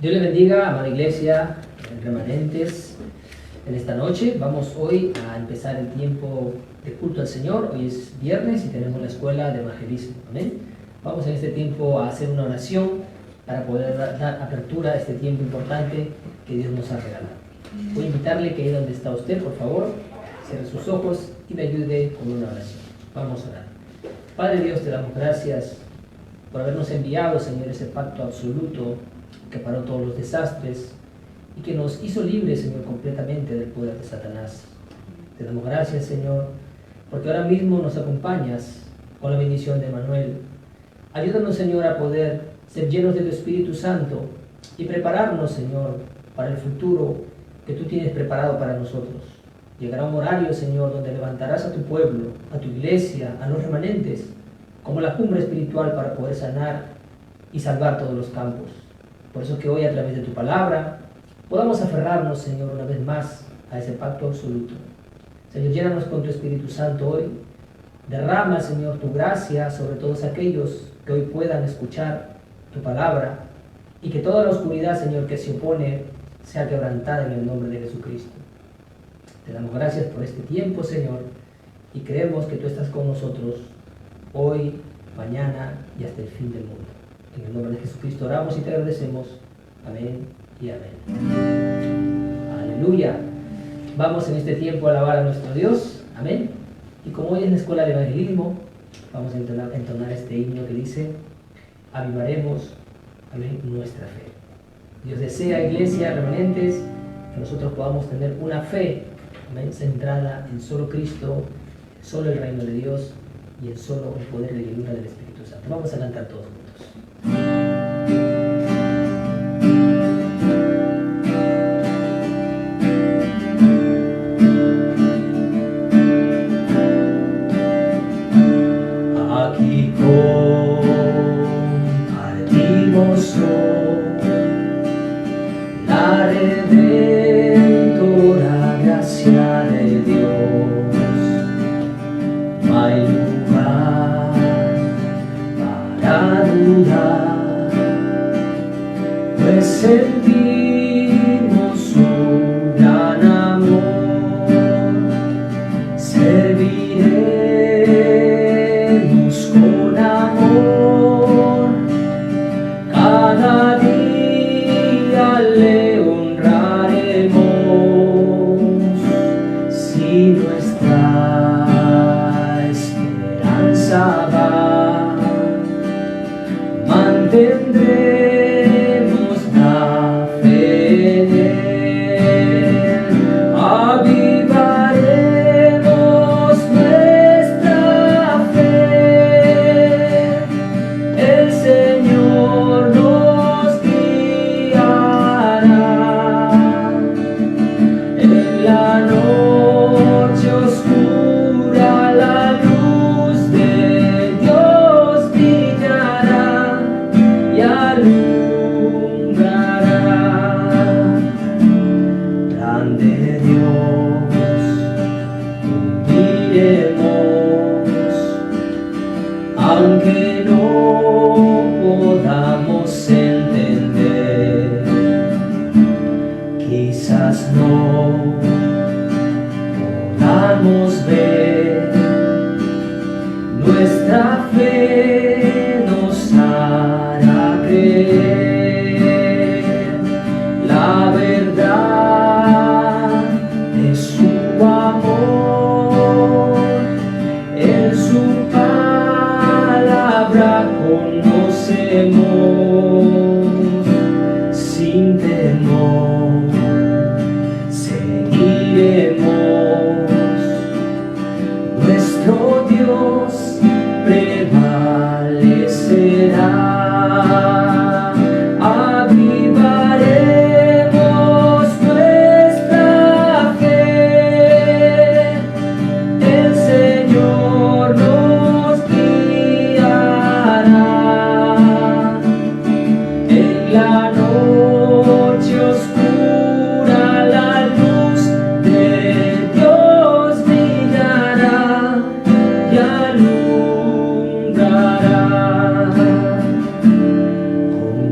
Dios les bendiga, amada iglesia, remanentes. En esta noche vamos hoy a empezar el tiempo de culto al Señor. Hoy es viernes y tenemos la escuela de evangelismo. Amén. Vamos en este tiempo a hacer una oración para poder dar apertura a este tiempo importante que Dios nos ha regalado. Voy a invitarle que ahí donde está usted, por favor, cierre sus ojos y me ayude con una oración. Vamos a orar. Padre Dios, te damos gracias por habernos enviado, Señor, ese pacto absoluto que paró todos los desastres y que nos hizo libres, Señor, completamente del poder de Satanás. Te damos gracias, Señor, porque ahora mismo nos acompañas con la bendición de Manuel. Ayúdanos, Señor, a poder ser llenos de tu Espíritu Santo y prepararnos, Señor, para el futuro que tú tienes preparado para nosotros. Llegará un horario, Señor, donde levantarás a tu pueblo, a tu iglesia, a los remanentes, como la cumbre espiritual para poder sanar y salvar todos los campos. Por eso que hoy, a través de tu palabra, podamos aferrarnos, Señor, una vez más a ese pacto absoluto. Señor, llénanos con tu Espíritu Santo hoy. Derrama, Señor, tu gracia sobre todos aquellos que hoy puedan escuchar tu palabra y que toda la oscuridad, Señor, que se opone sea quebrantada en el nombre de Jesucristo. Te damos gracias por este tiempo, Señor, y creemos que tú estás con nosotros hoy, mañana y hasta el fin del mundo. En el nombre de Jesucristo oramos y te agradecemos. Amén y amén. Aleluya. Vamos en este tiempo a alabar a nuestro Dios. Amén. Y como hoy es la escuela de evangelismo, vamos a entonar este himno que dice: avivaremos, amén, nuestra fe. Dios desea, iglesia, remanentes, que nosotros podamos tener una fe, amén, centrada en solo Cristo, en solo el reino de Dios y en solo el poder de la llenura del Espíritu Santo. Vamos a cantar todos juntos. Aquí compartimos hoy la redentora gracia de Dios. No hay lugar para dudar, pues sentimos su gran amor. Serviremos con amor, cada día le honraremos. Si nuestra esperanza va, mantendremos la fe en él. Avivaremos nuestra fe, el Señor nos guiará. En la noche oscura la luz de Dios brillará y alumbrará. Grande Dios, miremos, aunque no podamos entender, quizás no podamos ver, nuestra fe nos hará creer la verdad de su amor. En su palabra conocemos, sin temor seguiremos. Nuestro Dios prevalecerá. Avivaremos nuestra fe, el Señor nos guiará. En la noche oscura la luz de Dios brillará y alumbrará.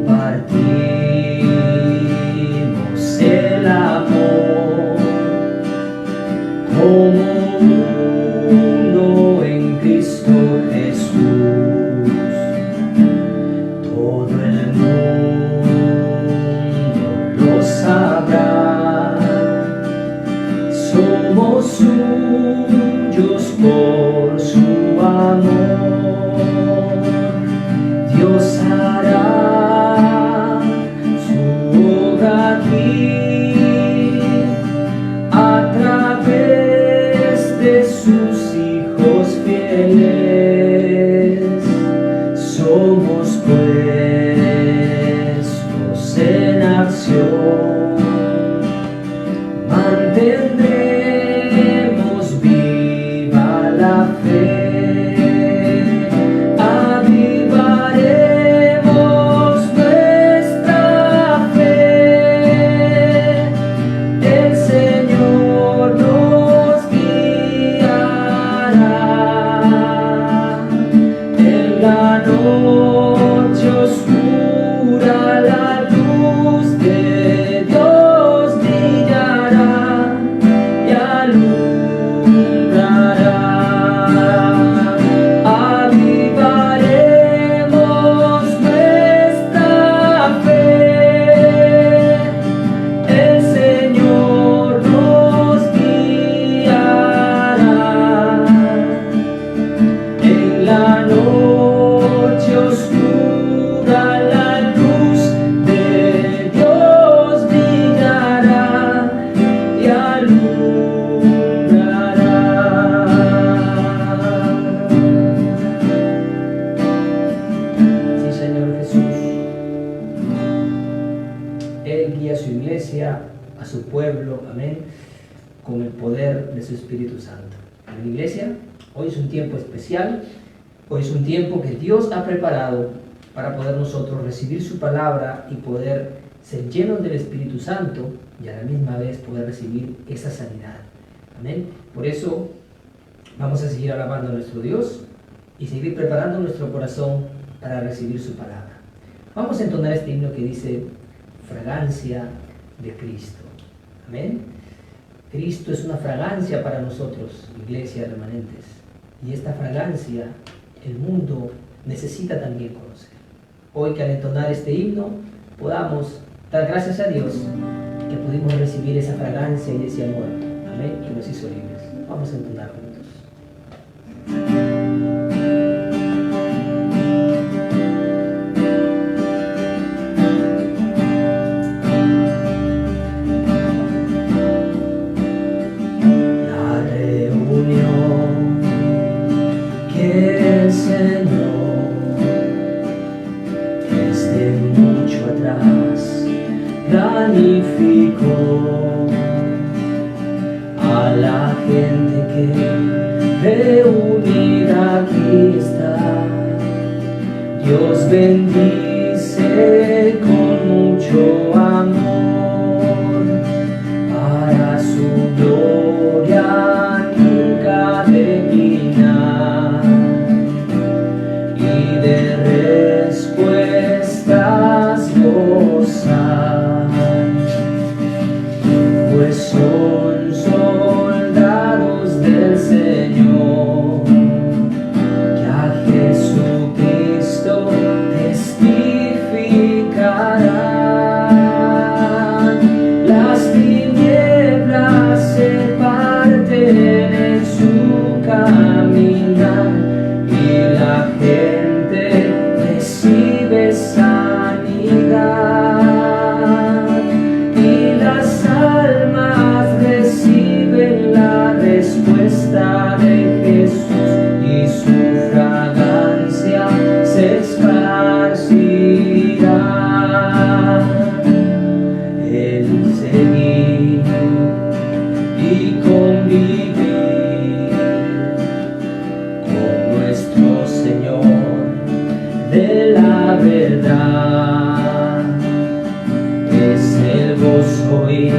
Compartir En la noche oscura la luz de Dios brillará y alumbrará. Avivaremos nuestra fe. El Señor nos guiará. En la noche oscura la luz de Dios brillará y alumbrará. Sí, Señor Jesús, Él guía a su iglesia, a su pueblo, amén, con el poder de su Espíritu Santo. En la iglesia, hoy es un tiempo especial. Hoy es un tiempo que Dios ha preparado para poder nosotros recibir su palabra y poder ser llenos del Espíritu Santo y a la misma vez poder recibir esa sanidad. Amén. Por eso vamos a seguir alabando a nuestro Dios y seguir preparando nuestro corazón para recibir su palabra. Vamos a entonar este himno que dice: fragancia de Cristo. Amén. Cristo es una fragancia para nosotros, iglesia remanentes, y esta fragancia el mundo necesita también conocer. Hoy, que al entonar este himno podamos dar gracias a Dios que pudimos recibir esa fragancia y ese amor, amén, que nos hizo libres. Vamos a entonar juntos. Planificó a la gente que reunida aquí está. Dios bendice con mucho amor, para su gloria nunca declinar, y de respuestas gozar. Pues son soldados del Señor, que a Jesucristo testificarán. Las tinieblas se parten en su caminar, y la gente recibe sanidad, y las almas reciben la respuesta de Jesús, y su fragancia se esparcirá. El seguir y convivir con nuestro Señor de la verdad es el gozo y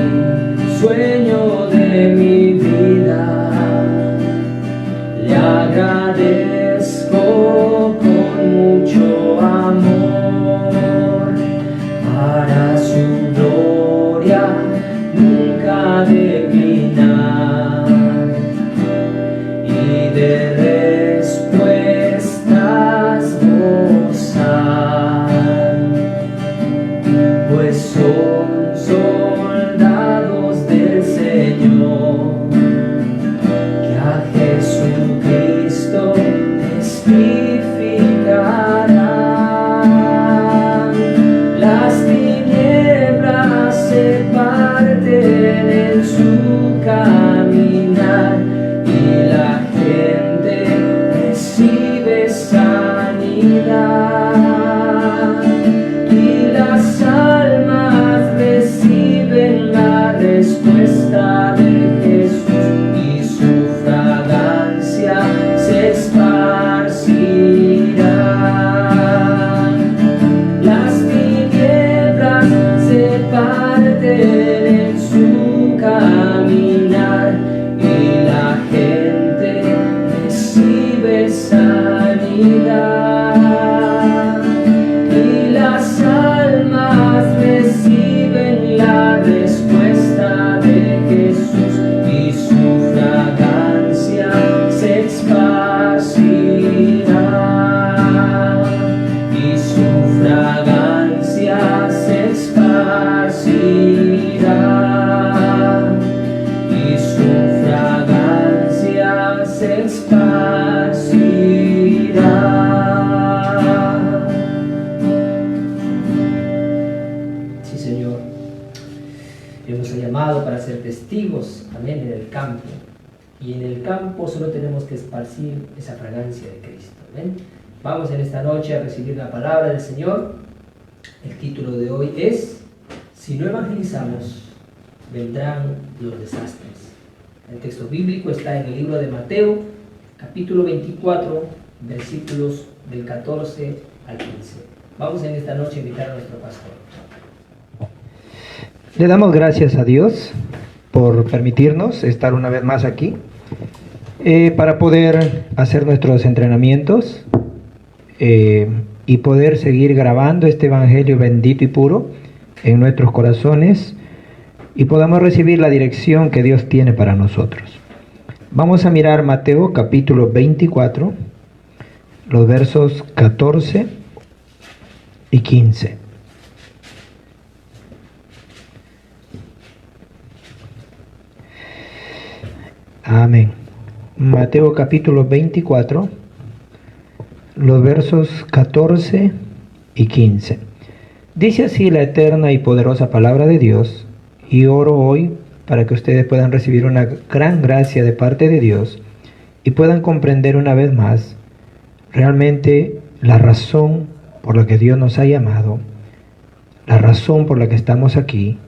sueño de mi vida. Le agradezco con mucho amor, para su gloria nunca declinar, y de respuestas gozar. Pues son soldados del Señor, que a Jesucristo testificarán. Las tinieblas se parten en su caminar, y la gente recibe sanidad, y las almas reciben la respuesta de Jesús, y su fragancia se esparcirá. Las tinieblas se parten en su caminar, y la gente recibe sanidad. testigos, amén, en el campo. Y en el campo solo tenemos que esparcir esa fragancia de Cristo, amén. Vamos en esta noche a recibir la palabra del Señor. El título de hoy es: si no evangelizamos, vendrán los desastres. El texto bíblico está en el libro de Mateo, capítulo 24, versículos del 14 al 15. Vamos en esta noche a invitar a nuestro pastor. Le damos gracias a Dios por permitirnos estar una vez más aquí para poder hacer nuestros entrenamientos y poder seguir grabando este evangelio bendito y puro en nuestros corazones y podamos recibir la dirección que Dios tiene para nosotros. Vamos a mirar Mateo capítulo 24, los versos 14 y 15. Amén. Mateo capítulo 24, los versos 14 y 15. Dice así la eterna y poderosa palabra de Dios, y oro hoy para que ustedes puedan recibir una gran gracia de parte de Dios y puedan comprender una vez más realmente la razón por la que Dios nos ha llamado, la razón por la que estamos aquí,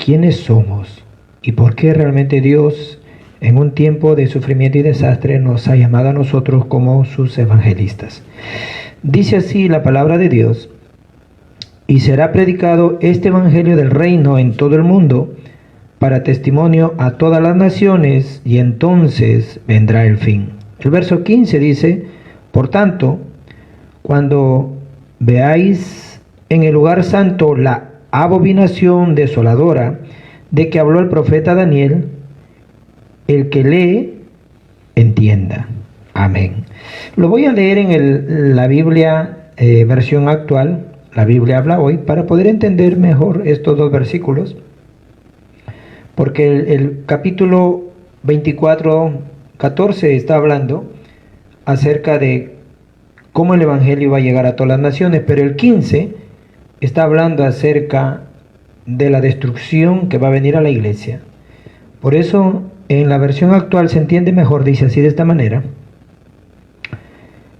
quiénes somos y por qué realmente Dios en un tiempo de sufrimiento y desastre nos ha llamado a nosotros como sus evangelistas. Dice así la palabra de Dios: y será predicado este evangelio del reino en todo el mundo para testimonio a todas las naciones, y entonces vendrá el fin. El verso 15 dice: por tanto, cuando veáis en el lugar santo la abominación desoladora de que habló el profeta Daniel, el que lee, entienda. Amén. Lo voy a leer en la Biblia versión actual, la Biblia habla hoy, para poder entender mejor estos dos versículos, porque el capítulo 24, 14 está hablando acerca de cómo el Evangelio va a llegar a todas las naciones, pero el 15 está hablando acerca de la destrucción que va a venir a la iglesia. Por eso, en la versión actual se entiende mejor, dice así de esta manera.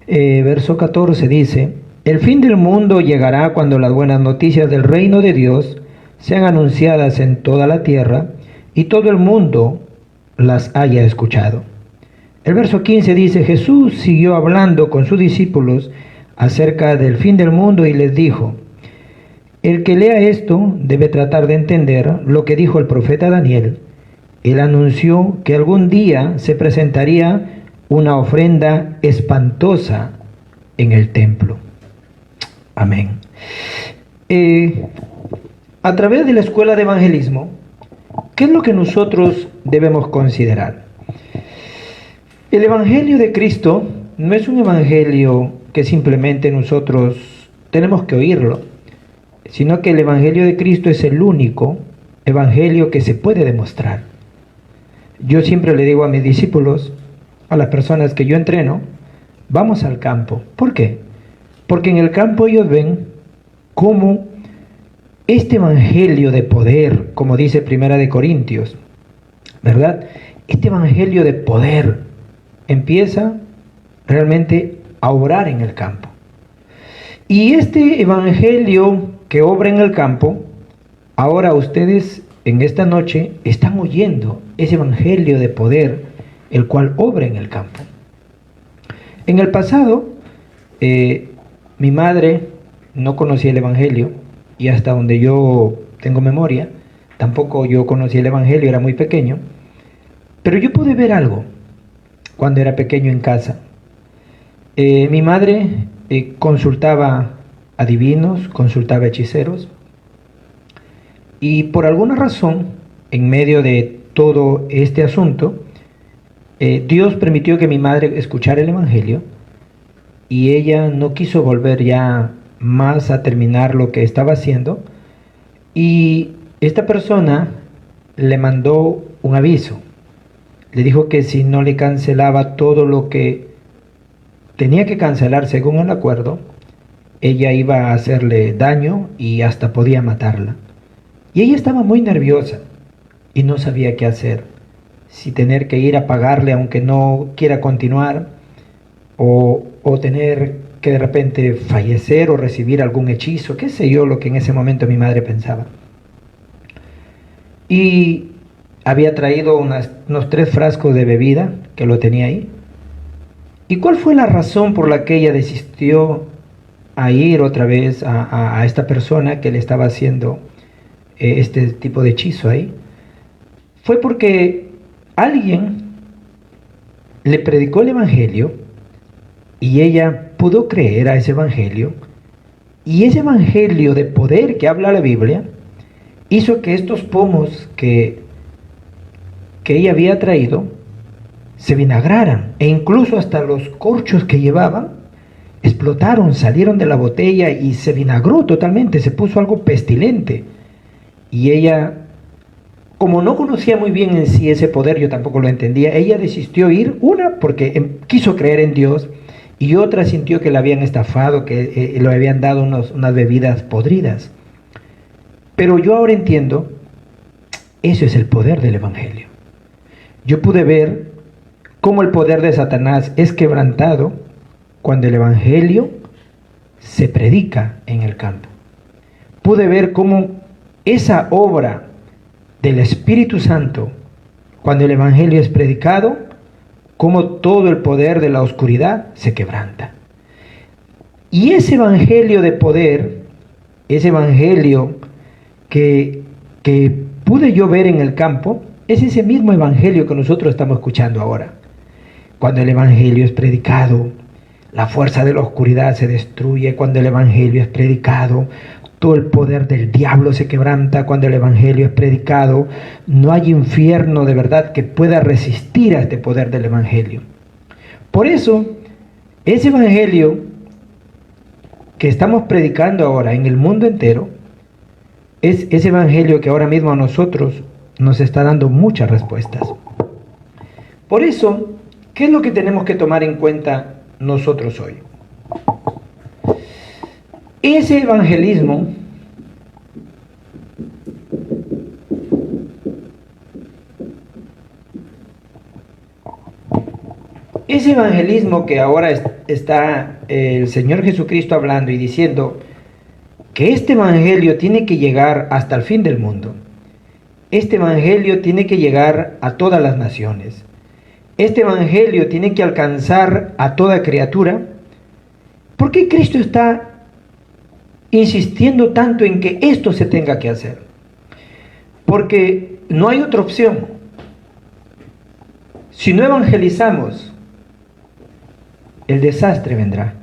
Verso 14 dice: el fin del mundo llegará cuando las buenas noticias del reino de Dios sean anunciadas en toda la tierra y todo el mundo las haya escuchado. El verso 15 dice: Jesús siguió hablando con sus discípulos acerca del fin del mundo y les dijo: el que lea esto debe tratar de entender lo que dijo el profeta Daniel. Él anunció que algún día se presentaría una ofrenda espantosa en el templo. Amén. A través de la escuela de evangelismo, ¿qué es lo que nosotros debemos considerar? El evangelio de Cristo no es un evangelio que simplemente nosotros tenemos que oírlo, sino que el evangelio de Cristo es el único evangelio que se puede demostrar. Yo siempre le digo a mis discípulos, a las personas que yo entreno, vamos al campo. ¿Por qué? Porque en el campo ellos ven cómo este evangelio de poder, como dice Primera de Corintios, ¿verdad? Este evangelio de poder empieza realmente a obrar en el campo. Y este evangelio que obra en el campo, ahora ustedes en esta noche están oyendo ese evangelio de poder, el cual obra en el campo. En el pasado, mi madre no conocía el evangelio, y hasta donde yo tengo memoria, tampoco yo conocía el evangelio, era muy pequeño, pero yo pude ver algo cuando era pequeño en casa. Mi madre consultaba adivinos, consultaba hechiceros, y por alguna razón, en medio de todo este asunto, Dios permitió que mi madre escuchara el evangelio, y ella no quiso volver ya más a terminar lo que estaba haciendo, y esta persona le mandó un aviso. Le dijo que si no le cancelaba todo lo que tenía que cancelar según el acuerdo, ella iba a hacerle daño y hasta podía matarla. Y ella estaba muy nerviosa y no sabía qué hacer, si tener que ir a pagarle aunque no quiera continuar, o tener que de repente fallecer o recibir algún hechizo, qué sé yo, lo que en ese momento mi madre pensaba. Y había traído unos 3 frascos de bebida que lo tenía ahí. ¿Y cuál fue la razón por la que ella desistió a ir otra vez a esta persona que le estaba haciendo este tipo de hechizo ahí? Fue porque alguien le predicó el evangelio y ella pudo creer a ese evangelio, y ese evangelio de poder que habla la Biblia hizo que estos pomos que ella había traído se vinagraran, e incluso hasta los corchos que llevaban explotaron, salieron de la botella y se vinagró totalmente, se puso algo pestilente. Y ella, como no conocía muy bien en sí ese poder, yo tampoco lo entendía, ella desistió ir, una porque quiso creer en Dios, y otra sintió que la habían estafado, que le habían dado unas bebidas podridas. Pero yo ahora entiendo, eso es el poder del evangelio. Yo pude ver cómo el poder de Satanás es quebrantado cuando el evangelio se predica en el campo. Pude ver cómo esa obra del Espíritu Santo, cuando el evangelio es predicado, cómo todo el poder de la oscuridad se quebranta. Y ese evangelio de poder, ese evangelio que pude yo ver en el campo, es ese mismo evangelio que nosotros estamos escuchando ahora. Cuando el evangelio es predicado, la fuerza de la oscuridad se destruye. Cuando el evangelio es predicado, todo el poder del diablo se quebranta. Cuando el evangelio es predicado, no hay infierno de verdad que pueda resistir a este poder del evangelio. Por eso, ese evangelio que estamos predicando ahora en el mundo entero, es ese evangelio que ahora mismo a nosotros nos está dando muchas respuestas. Por eso, ¿qué es lo que tenemos que tomar en cuenta nosotros hoy? Ese evangelismo que ahora está el Señor Jesucristo hablando y diciendo que este evangelio tiene que llegar hasta el fin del mundo. Este evangelio tiene que llegar a todas las naciones. Este evangelio tiene que alcanzar a toda criatura. ¿Por qué Cristo está insistiendo tanto en que esto se tenga que hacer? Porque no hay otra opción. Si no evangelizamos, el desastre vendrá.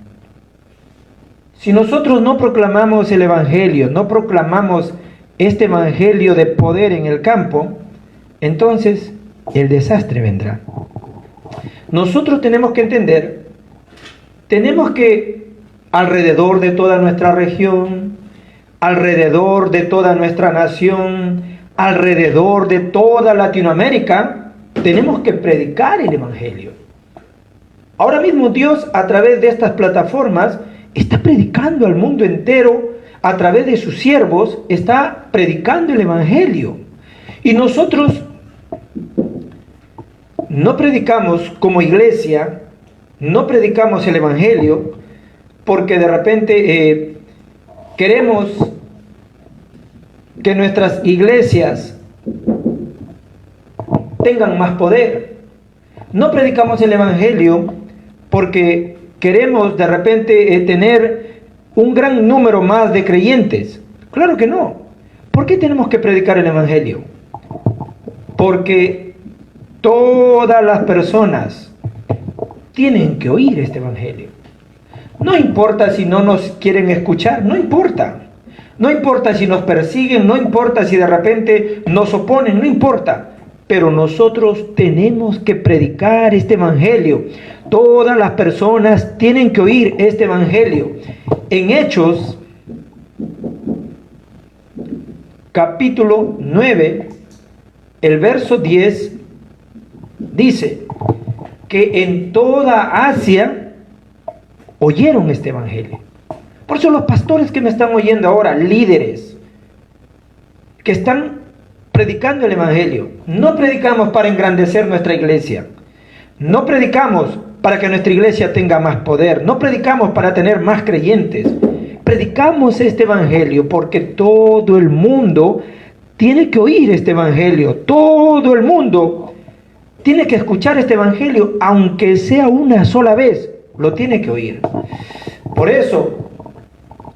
Si nosotros no proclamamos el evangelio, no proclamamos este evangelio de poder en el campo, entonces el desastre vendrá. Nosotros tenemos que entender, tenemos que alrededor de toda nuestra región, alrededor de toda nuestra nación, alrededor de toda Latinoamérica, tenemos que predicar el evangelio. Ahora mismo Dios, a través de estas plataformas, está predicando al mundo entero. A través de sus siervos está predicando el evangelio. Y nosotros no predicamos como iglesia, no predicamos el evangelio porque de repente queremos que nuestras iglesias tengan más poder. No predicamos el evangelio porque queremos de repente tener un gran número más de creyentes. Claro que no. ¿Por qué tenemos que predicar el evangelio? Porque todas las personas tienen que oír este evangelio. No importa si no nos quieren escuchar, no importa. No importa si nos persiguen, no importa si de repente nos oponen, no importa. Pero nosotros tenemos que predicar este evangelio. Todas las personas tienen que oír este evangelio. En Hechos, capítulo 9, el verso 10, dice que en toda Asia oyeron este evangelio. Por eso los pastores que me están oyendo ahora, líderes, que están predicando el Evangelio. No predicamos para engrandecer nuestra iglesia. No predicamos para que nuestra iglesia tenga más poder. No predicamos para tener más creyentes. Predicamos este Evangelio porque todo el mundo tiene que oír este Evangelio. Todo el mundo tiene que escuchar este Evangelio, aunque sea una sola vez. Lo tiene que oír. Por eso,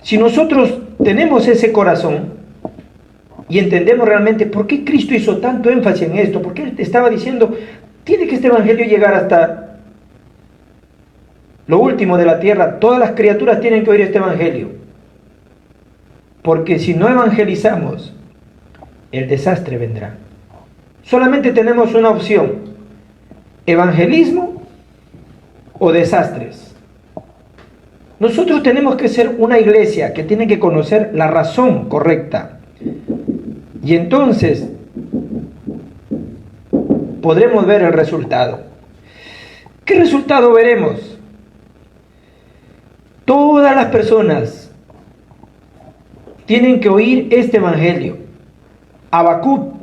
si nosotros tenemos ese corazón y entendemos realmente por qué Cristo hizo tanto énfasis en esto, porque Él estaba diciendo, tiene que este Evangelio llegar hasta lo último de la tierra. Todas las criaturas tienen que oír este Evangelio. Porque si no evangelizamos, el desastre vendrá. Solamente tenemos una opción: evangelismo o desastres. Nosotros tenemos que ser una iglesia que tiene que conocer la razón correcta. Y entonces podremos ver el resultado. ¿Qué resultado veremos? Todas las personas tienen que oír este Evangelio. Habacuc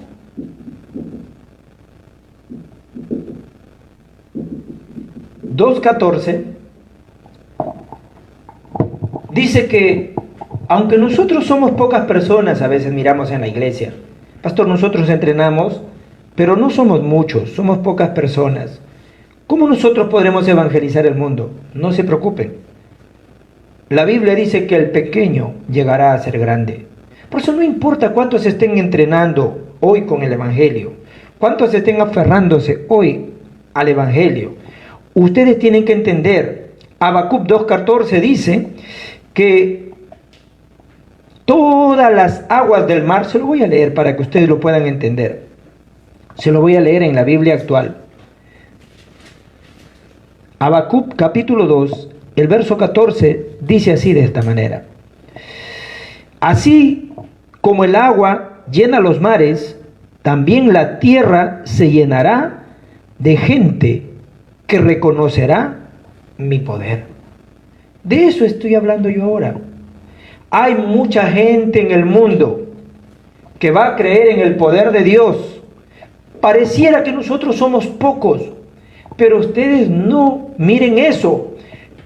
(2:14) dice que aunque nosotros somos pocas personas, a veces miramos en la iglesia, pastor, nosotros entrenamos, pero no somos muchos, somos pocas personas. ¿Cómo nosotros podremos evangelizar el mundo? No se preocupen. La Biblia dice que el pequeño llegará a ser grande. Por eso no importa cuántos estén entrenando hoy con el Evangelio, cuántos estén aferrándose hoy al Evangelio. Ustedes tienen que entender, Habacuc 2:14 dice que todas las aguas del mar, se lo voy a leer para que ustedes lo puedan entender. Se lo voy a leer en la Biblia actual. Habacuc capítulo 2, el verso 14 dice así, de esta manera: así como el agua llena los mares, también la tierra se llenará de gente que reconocerá mi poder. De eso estoy hablando yo ahora. Hay mucha gente en el mundo que va a creer en el poder de Dios. Pareciera que nosotros somos pocos, pero ustedes no miren eso.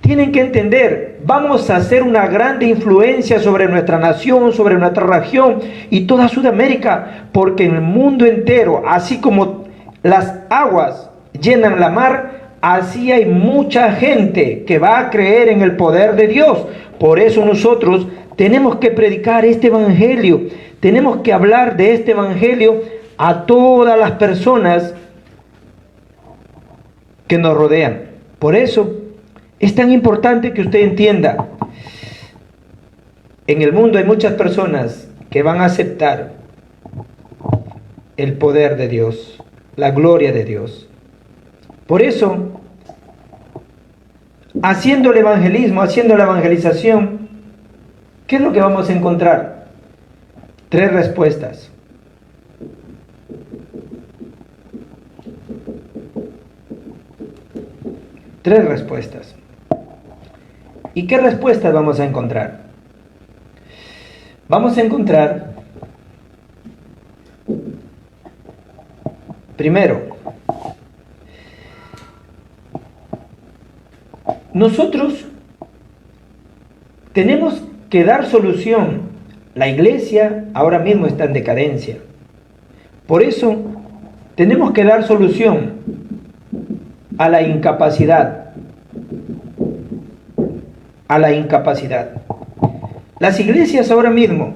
Tienen que entender, vamos a hacer una grande influencia sobre nuestra nación, sobre nuestra región y toda Sudamérica, porque en el mundo entero, así como las aguas llenan la mar, así hay mucha gente que va a creer en el poder de Dios. Por eso nosotros tenemos que predicar este Evangelio, tenemos que hablar de este Evangelio a todas las personas que nos rodean. Por eso es tan importante que usted entienda, en el mundo hay muchas personas que van a aceptar el poder de Dios, la gloria de Dios. Por eso, haciendo el evangelismo, haciendo la evangelización, ¿qué es lo que vamos a encontrar? 3 respuestas. Tres respuestas. ¿Y qué respuestas vamos a encontrar? Vamos a encontrar, primero, nosotros tenemos que dar solución. La iglesia ahora mismo está en decadencia. Por eso tenemos que dar solución a la incapacidad. A la incapacidad. Las iglesias ahora mismo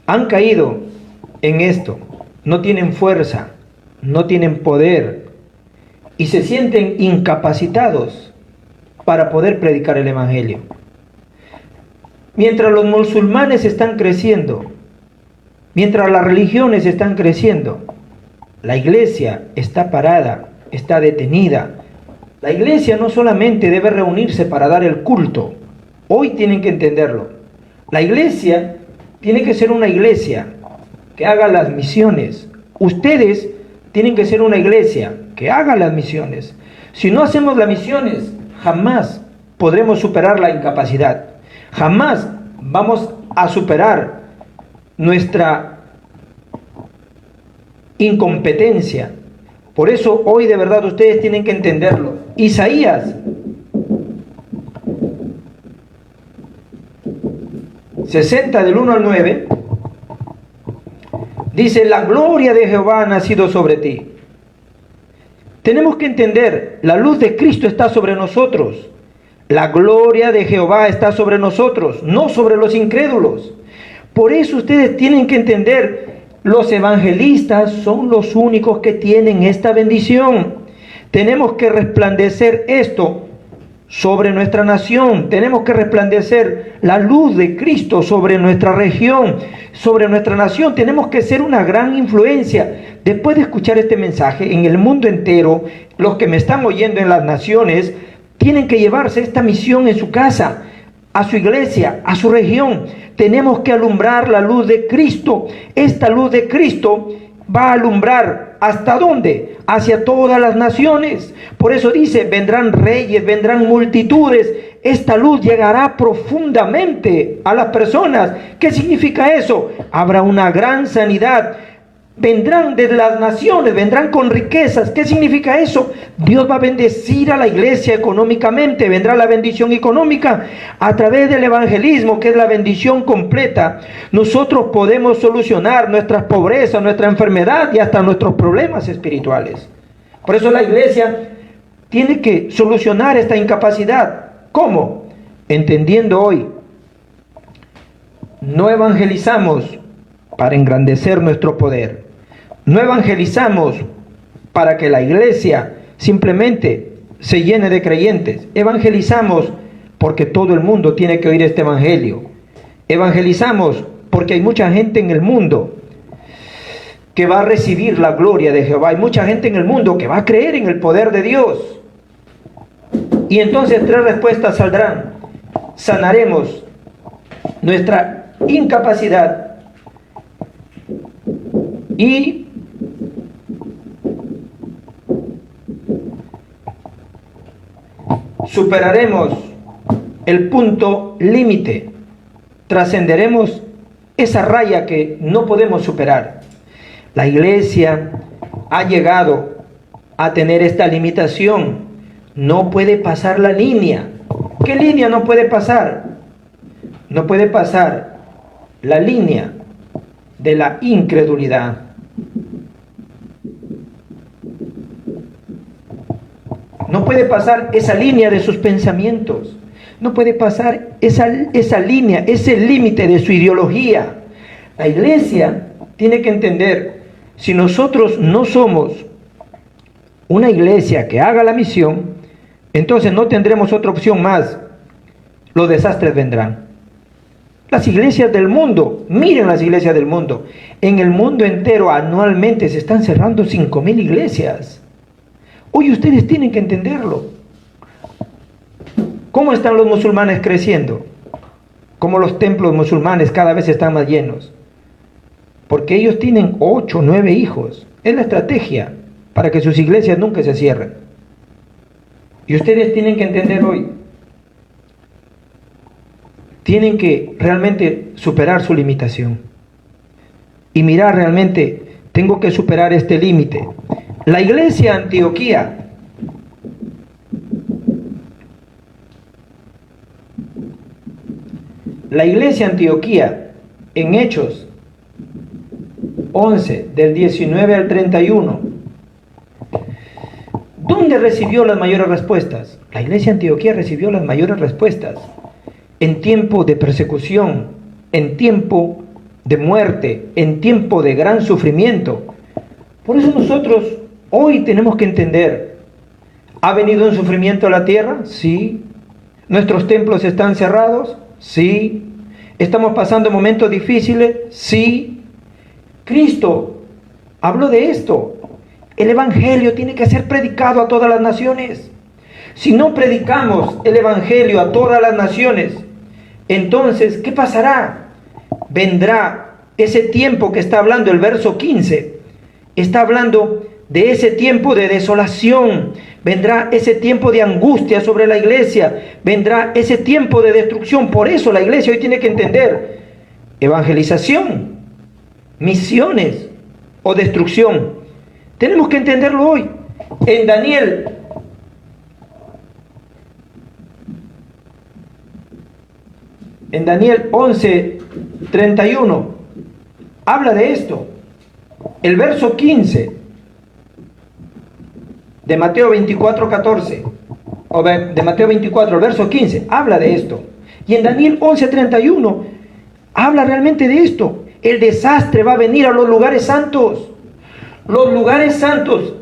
han caído en esto. No tienen fuerza, no tienen poder y se sienten incapacitados para poder predicar el evangelio. Mientras los musulmanes están creciendo, mientras las religiones están creciendo, la iglesia está parada, está detenida. La iglesia no solamente debe reunirse para dar el culto. Hoy tienen que entenderlo. La iglesia tiene que ser una iglesia que haga las misiones. Ustedes tienen que ser una iglesia que haga las misiones. Si no hacemos las misiones, jamás podremos superar la incapacidad. Jamás vamos a superar nuestra incompetencia. Por eso hoy de verdad ustedes tienen que entenderlo. Isaías 60 del 1 al 9 dice: la gloria de Jehová ha nacido sobre ti. Tenemos que entender, la luz de Cristo está sobre nosotros. La gloria de Jehová está sobre nosotros, no sobre los incrédulos. Por eso ustedes tienen que entender, los evangelistas son los únicos que tienen esta bendición. Tenemos que resplandecer esto sobre nuestra nación. Tenemos que resplandecer la luz de Cristo sobre nuestra región, sobre nuestra nación. Tenemos que ser una gran influencia. Después de escuchar este mensaje, en el mundo entero, los que me están oyendo en las naciones, tienen que llevarse esta misión en su casa, a su iglesia, a su región. Tenemos que alumbrar la luz de Cristo. Esta luz de Cristo va a alumbrar, ¿hasta dónde? Hacia todas las naciones. Por eso dice, vendrán reyes, vendrán multitudes. Esta luz llegará profundamente a las personas. ¿Qué significa eso? Habrá una gran sanidad. Vendrán de las naciones, vendrán con riquezas. ¿Qué significa eso? Dios va a bendecir a la iglesia económicamente. Vendrá la bendición económica a través del evangelismo, que es la bendición completa. Nosotros podemos solucionar nuestras pobrezas, nuestra enfermedad y hasta nuestros problemas espirituales. Por eso la iglesia tiene que solucionar esta incapacidad. ¿Cómo? Entendiendo hoy, no evangelizamos para engrandecer nuestro poder. No evangelizamos para que la iglesia simplemente se llene de creyentes. Evangelizamos porque todo el mundo tiene que oír este evangelio. Evangelizamos porque hay mucha gente en el mundo que va a recibir la gloria de Jehová. Hay mucha gente en el mundo que va a creer en el poder de Dios. Y entonces 3 respuestas saldrán. Sanaremos nuestra incapacidad y superaremos el punto límite, trascenderemos esa raya que no podemos superar. La iglesia ha llegado a tener esta limitación, no puede pasar la línea. ¿Qué línea no puede pasar? No puede pasar la línea de la incredulidad. No puede pasar esa línea de sus pensamientos. No puede pasar esa línea, ese límite de su ideología. La iglesia tiene que entender, si nosotros no somos una iglesia que haga la misión, entonces no tendremos otra opción más. Los desastres vendrán. Las iglesias del mundo, miren las iglesias del mundo. En el mundo entero anualmente se están cerrando 5,000 iglesias. Hoy ustedes tienen que entenderlo. ¿Cómo están los musulmanes creciendo? Como los templos musulmanes cada vez están más llenos. Porque ellos tienen 8 o 9 hijos. Es la estrategia para que sus iglesias nunca se cierren. Y ustedes tienen que entender hoy. Tienen que realmente superar su limitación. Y mirar realmente, tengo que superar este límite. La iglesia Antioquía en Hechos 11 del 19 al 31, ¿dónde recibió las mayores respuestas? La iglesia Antioquía recibió las mayores respuestas en tiempo de persecución, en tiempo de muerte, en tiempo de gran sufrimiento. Por eso nosotros hoy tenemos que entender, ¿ha venido un sufrimiento a la tierra? Sí. ¿Nuestros templos están cerrados? Sí. ¿Estamos pasando momentos difíciles? Sí. Cristo habló de esto. El evangelio tiene que ser predicado a todas las naciones. Si no predicamos el evangelio a todas las naciones, entonces, ¿qué pasará? Vendrá ese tiempo que está hablando el verso 15. Está hablando de ese tiempo de desolación. Vendrá ese tiempo de angustia sobre la iglesia. Vendrá ese tiempo de destrucción. Por eso la iglesia hoy tiene que entender evangelización, misiones, o destrucción. Tenemos que entenderlo hoy. En Daniel 11:31 habla de esto. El verso 15 de Mateo 24:14, o de Mateo 24, el verso 15, habla de esto. Y en Daniel 11:31 habla realmente de esto. El desastre va a venir a los lugares santos. Los lugares santos.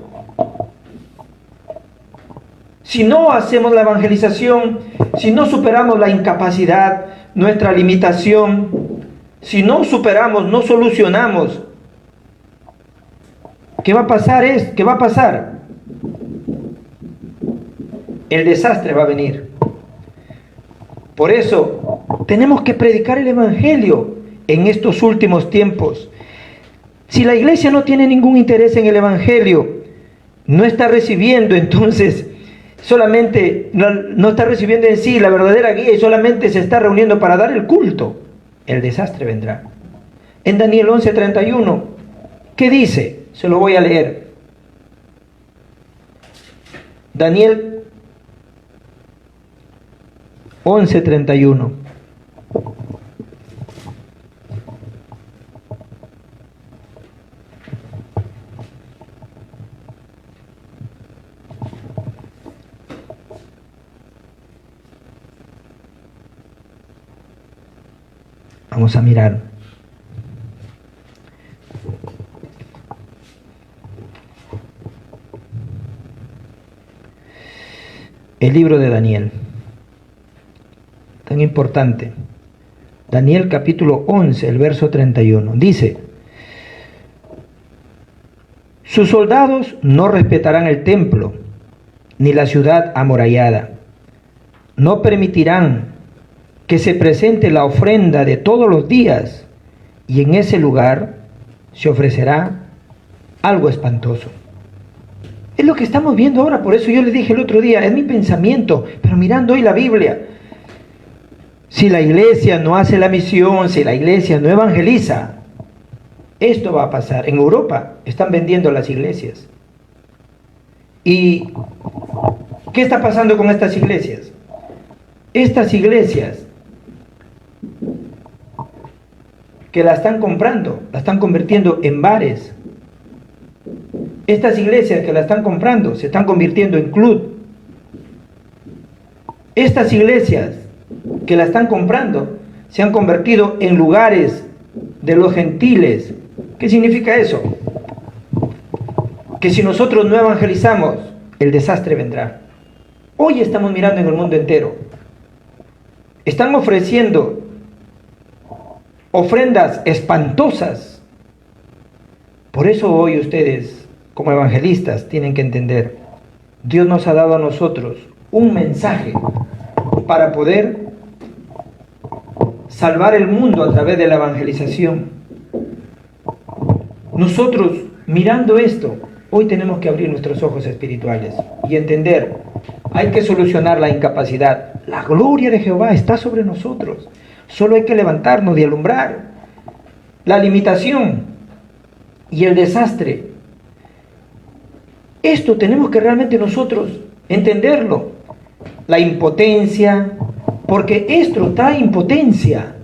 Si no hacemos la evangelización, si no superamos la incapacidad, nuestra limitación, si no superamos, no solucionamos, ¿qué va a pasar? ¿Qué va a pasar? El desastre va a venir. Por eso tenemos que predicar el evangelio en estos últimos tiempos. Si la iglesia no tiene ningún interés en el evangelio, no está recibiendo, entonces solamente no está recibiendo en sí la verdadera guía y solamente se está reuniendo para dar el culto, el desastre vendrá. En Daniel 11:31, ¿qué dice? Se lo voy a leer. Daniel 11:31. Vamos a mirar. El libro de Daniel. Tan importante. Daniel capítulo 11, el verso 31. Dice: sus soldados no respetarán el templo, ni la ciudad amurallada. No permitirán que se presente la ofrenda de todos los días, y en ese lugar se ofrecerá algo espantoso. Es lo que estamos viendo ahora, por eso yo les dije el otro día, es mi pensamiento, pero mirando hoy la Biblia, si la iglesia no hace la misión, si la iglesia no evangeliza, esto va a pasar. En Europa están vendiendo las iglesias. ¿Y qué está pasando con estas iglesias? Estas iglesias que la están comprando, la están convirtiendo en bares. Estas iglesias que la están comprando se están convirtiendo en club. Estas iglesias que la están comprando se han convertido en lugares de los gentiles. ¿Qué significa eso? Que si nosotros no evangelizamos, el desastre vendrá. Hoy estamos mirando en el mundo entero. Están ofreciendo ofrendas espantosas. Por eso hoy ustedes, como evangelistas, tienen que entender, Dios nos ha dado a nosotros un mensaje para poder salvar el mundo a través de la evangelización. Nosotros, mirando esto, hoy tenemos que abrir nuestros ojos espirituales y entender, hay que solucionar la incapacidad. La gloria de Jehová está sobre nosotros. Solo hay que levantarnos y alumbrar. La limitación y el desastre. Esto tenemos que realmente nosotros entenderlo. La impotencia, porque esto trae impotencia.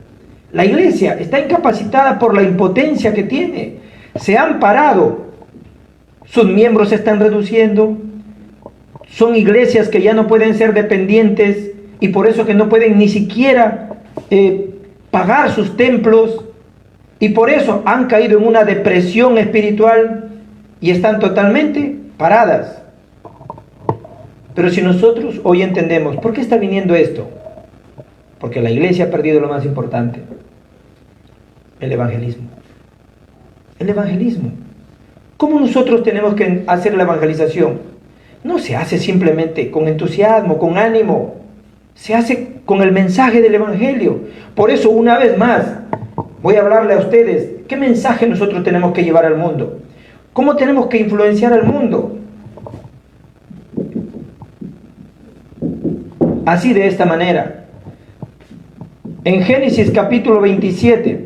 La iglesia está incapacitada por la impotencia que tiene. Se han parado. Sus miembros se están reduciendo. Son iglesias que ya no pueden ser dependientes y por eso que no pueden ni siquiera pagar sus templos, y por eso han caído en una depresión espiritual y están totalmente paradas. Pero si nosotros hoy entendemos ¿por qué está viniendo esto? Porque la iglesia ha perdido lo más importante, el evangelismo. El evangelismo. ¿Cómo nosotros tenemos que hacer la evangelización? No se hace simplemente con entusiasmo, con ánimo. Se hace con el mensaje del evangelio. Por eso, una vez más, voy a hablarle a ustedes, ¿qué mensaje nosotros tenemos que llevar al mundo? ¿Cómo tenemos que influenciar al mundo? Así, de esta manera. En Génesis capítulo 27,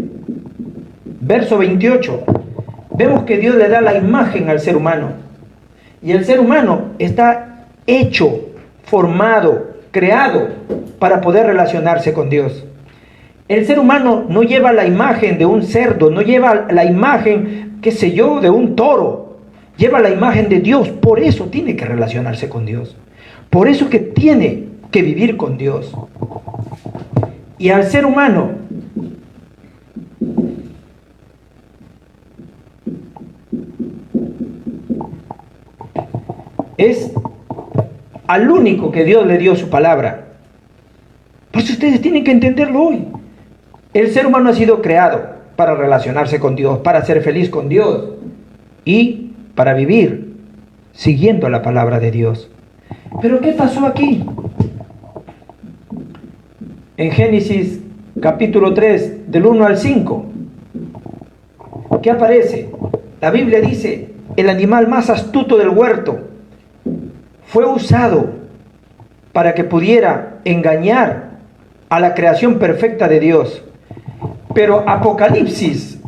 verso 28, vemos que Dios le da la imagen al ser humano. Y el ser humano está hecho, formado, creado para poder relacionarse con Dios. El ser humano no lleva la imagen de un cerdo, no lleva la imagen, qué sé yo, de un toro. Lleva la imagen de Dios, por eso tiene que relacionarse con Dios. Por eso que tiene que vivir con Dios. Y al ser humano es al único que Dios le dio su palabra. Por eso ustedes tienen que entenderlo hoy. El ser humano ha sido creado para relacionarse con Dios, para ser feliz con Dios y para vivir siguiendo la palabra de Dios. Pero ¿qué pasó aquí? En Génesis capítulo 3, del 1 al 5, ¿qué aparece? La Biblia dice, el animal más astuto del huerto fue usado para que pudiera engañar a la creación perfecta de Dios. Pero Apocalipsis,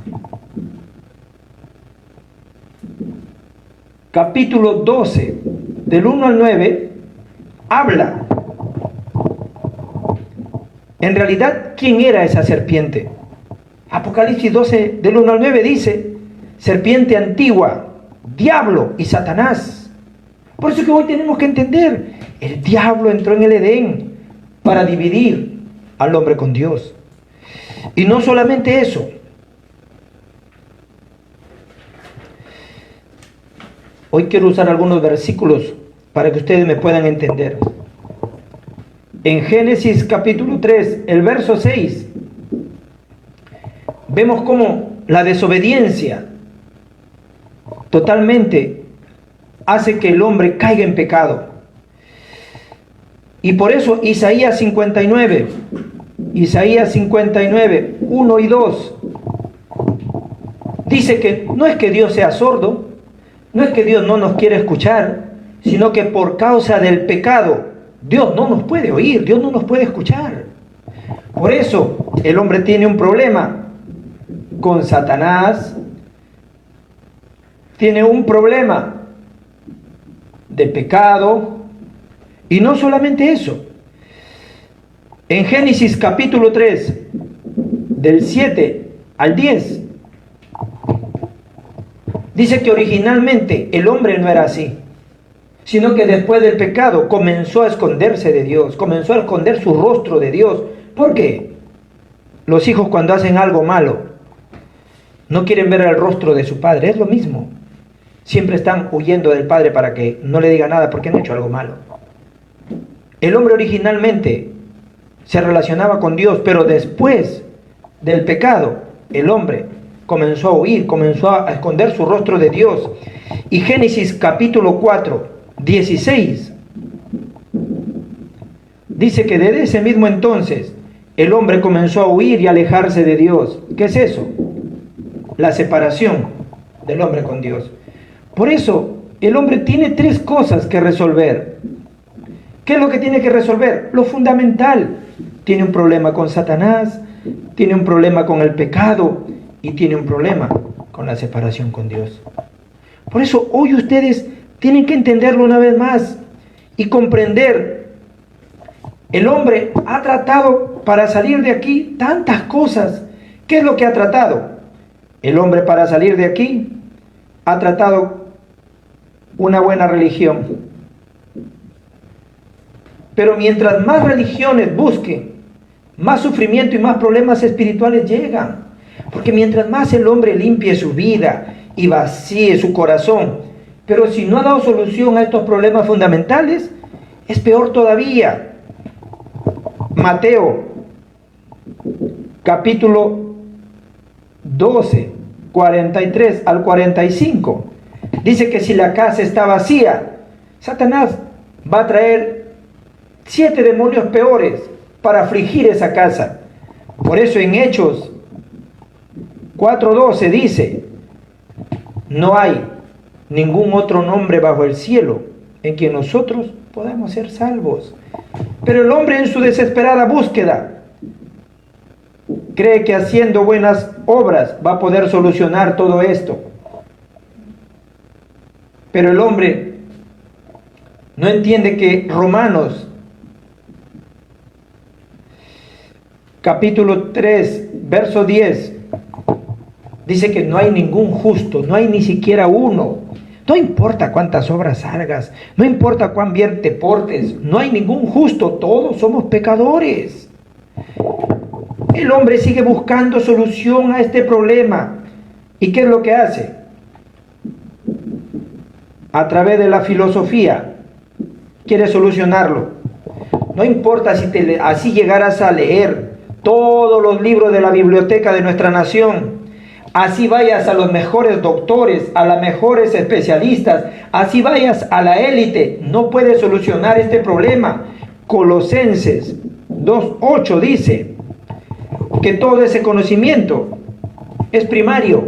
capítulo 12, del 1 al 9, habla. En realidad, ¿quién era esa serpiente? Apocalipsis 12, del 1 al 9 dice, serpiente antigua, diablo y Satanás. Por eso que hoy tenemos que entender, el diablo entró en el Edén para dividir al hombre con Dios. Y no solamente eso. Hoy quiero usar algunos versículos para que ustedes me puedan entender. En Génesis capítulo 3, el verso 6, vemos cómo la desobediencia totalmente hace que el hombre caiga en pecado. Y por eso Isaías 59, 1 y 2, dice que no es que Dios sea sordo, no es que Dios no nos quiere escuchar, sino que por causa del pecado, Dios no nos puede oír, Dios no nos puede escuchar. Por eso el hombre tiene un problema con Satanás, tiene un problema de pecado, y no solamente eso. En Génesis capítulo 3, del 7 al 10, dice que originalmente el hombre no era así, sino que después del pecado comenzó a esconderse de Dios, comenzó a esconder su rostro de Dios. ¿Por qué? Los hijos cuando hacen algo malo no quieren ver el rostro de su padre, es lo mismo. Siempre están huyendo del padre para que no le diga nada porque han hecho algo malo. El hombre originalmente se relacionaba con Dios, pero después del pecado, el hombre comenzó a huir, comenzó a esconder su rostro de Dios. Y Génesis capítulo 4, 16, dice que desde ese mismo entonces el hombre comenzó a huir y alejarse de Dios. ¿Qué es eso? La separación del hombre con Dios. Por eso el hombre tiene tres cosas que resolver. ¿Qué es lo que tiene que resolver? Lo fundamental. Tiene un problema con Satanás, tiene un problema con el pecado y tiene un problema con la separación con Dios. Por eso hoy ustedes tienen que entenderlo una vez más y comprender. El hombre ha tratado para salir de aquí tantas cosas. ¿Qué es lo que ha tratado? El hombre para salir de aquí ha tratado una buena religión. Pero mientras más religiones busquen, más sufrimiento y más problemas espirituales llegan. Porque mientras más el hombre limpie su vida y vacíe su corazón, pero si no ha dado solución a estos problemas fundamentales, es peor todavía. Mateo, capítulo 12, 43 al 45, dice que si la casa está vacía, Satanás va a traer 7 demonios peores para afligir esa casa. Por eso en Hechos 4:12 dice, no hay ningún otro nombre bajo el cielo en que nosotros podamos ser salvos. Pero el hombre en su desesperada búsqueda cree que haciendo buenas obras va a poder solucionar todo esto. Pero el hombre no entiende que Romanos capítulo 3, verso 10, dice que no hay ningún justo, no hay ni siquiera uno. No importa cuántas obras hagas, no importa cuán bien te portes, no hay ningún justo, todos somos pecadores. El hombre sigue buscando solución a este problema. ¿Y qué es lo que hace? A través de la filosofía quiere solucionarlo. No importa si así llegaras a leer todos los libros de la biblioteca de nuestra nación, así vayas a los mejores doctores, a las mejores especialistas, así vayas a la élite, no puedes solucionar este problema. Colosenses 2:8 dice que todo ese conocimiento es primario,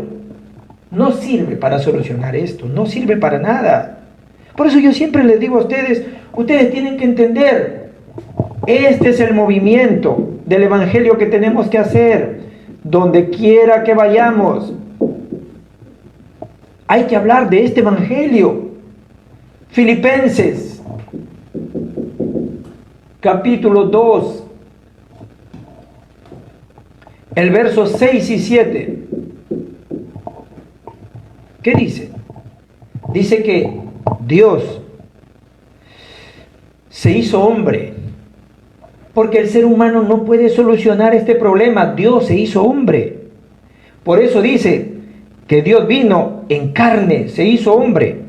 no sirve para solucionar esto, no sirve para nada. Por eso yo siempre les digo a ustedes, ustedes tienen que entender, este es el movimiento del evangelio que tenemos que hacer, donde quiera que vayamos. Hay que hablar de este evangelio. Filipenses, capítulo 2, el verso 6 y 7. ¿Qué dice? Dice que Dios se hizo hombre, porque el ser humano no puede solucionar este problema. Dios se hizo hombre. Por eso dice que Dios vino en carne, se hizo hombre,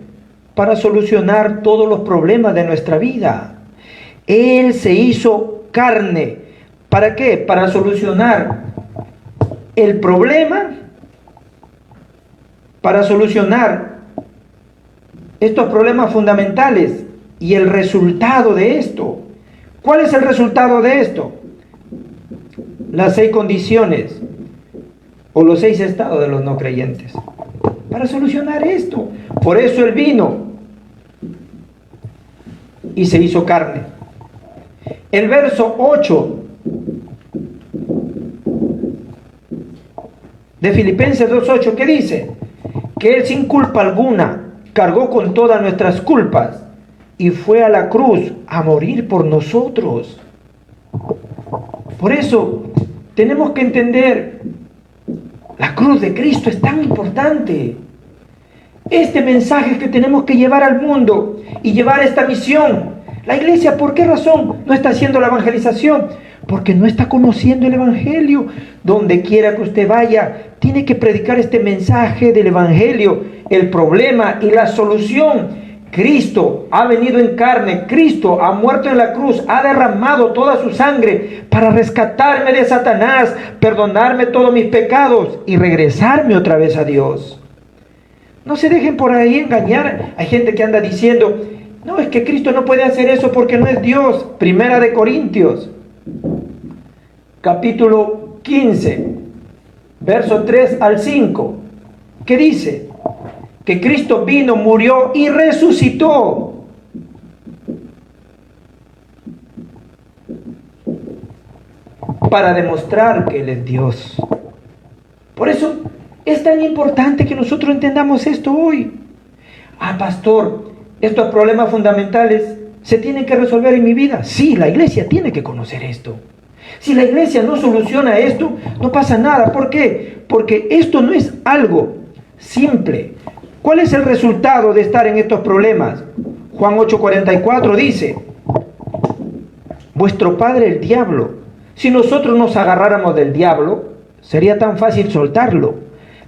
para solucionar todos los problemas de nuestra vida. Él se hizo carne. ¿Para qué? Para solucionar el problema, para solucionar estos problemas fundamentales y el resultado de esto. ¿Cuál es el resultado de esto? Las 6 condiciones o los 6 estados de los no creyentes. Para solucionar esto. Por eso Él vino y se hizo carne. El verso 8 de Filipenses 2:8, ¿qué dice? Que Él sin culpa alguna cargó con todas nuestras culpas y fue a la cruz a morir por nosotros. Por eso tenemos que entender, la cruz de Cristo es tan importante. Este mensaje que tenemos que llevar al mundo y llevar esta misión. La iglesia, ¿por qué razón no está haciendo la evangelización? Porque no está conociendo el evangelio. Donde quiera que usted vaya, tiene que predicar este mensaje del evangelio, el problema y la solución. Cristo ha venido en carne, Cristo ha muerto en la cruz, ha derramado toda su sangre para rescatarme de Satanás, perdonarme todos mis pecados y regresarme otra vez a Dios. No se dejen por ahí engañar. Hay gente que anda diciendo, no, es que Cristo no puede hacer eso porque no es Dios. Primera de Corintios, capítulo 15, verso 3 al 5. ¿Qué dice? Que Cristo vino, murió y resucitó. Para demostrar que Él es Dios. Por eso es tan importante que nosotros entendamos esto hoy. Ah, pastor, estos problemas fundamentales se tienen que resolver en mi vida. Sí, la iglesia tiene que conocer esto. Si la iglesia no soluciona esto, no pasa nada. ¿Por qué? Porque esto no es algo simple. ¿Cuál es el resultado de estar en estos problemas? Juan 8:44 dice, vuestro padre el diablo. Si nosotros nos agarráramos del diablo, sería tan fácil soltarlo.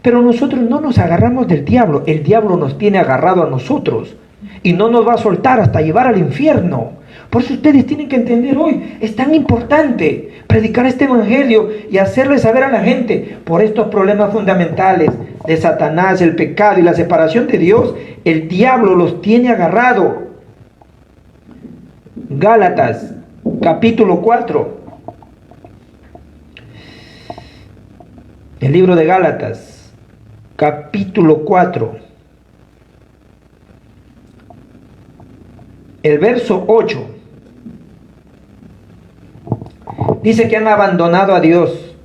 Pero nosotros no nos agarramos del diablo. El diablo nos tiene agarrado a nosotros y no nos va a soltar hasta llevar al infierno. Por eso ustedes tienen que entender hoy, es tan importante predicar este evangelio y hacerle saber a la gente por estos problemas fundamentales de Satanás, el pecado y la separación de Dios. El diablo los tiene agarrado. Gálatas, capítulo 4. El libro de Gálatas, capítulo 4. El verso 8. Dice que han abandonado a Dios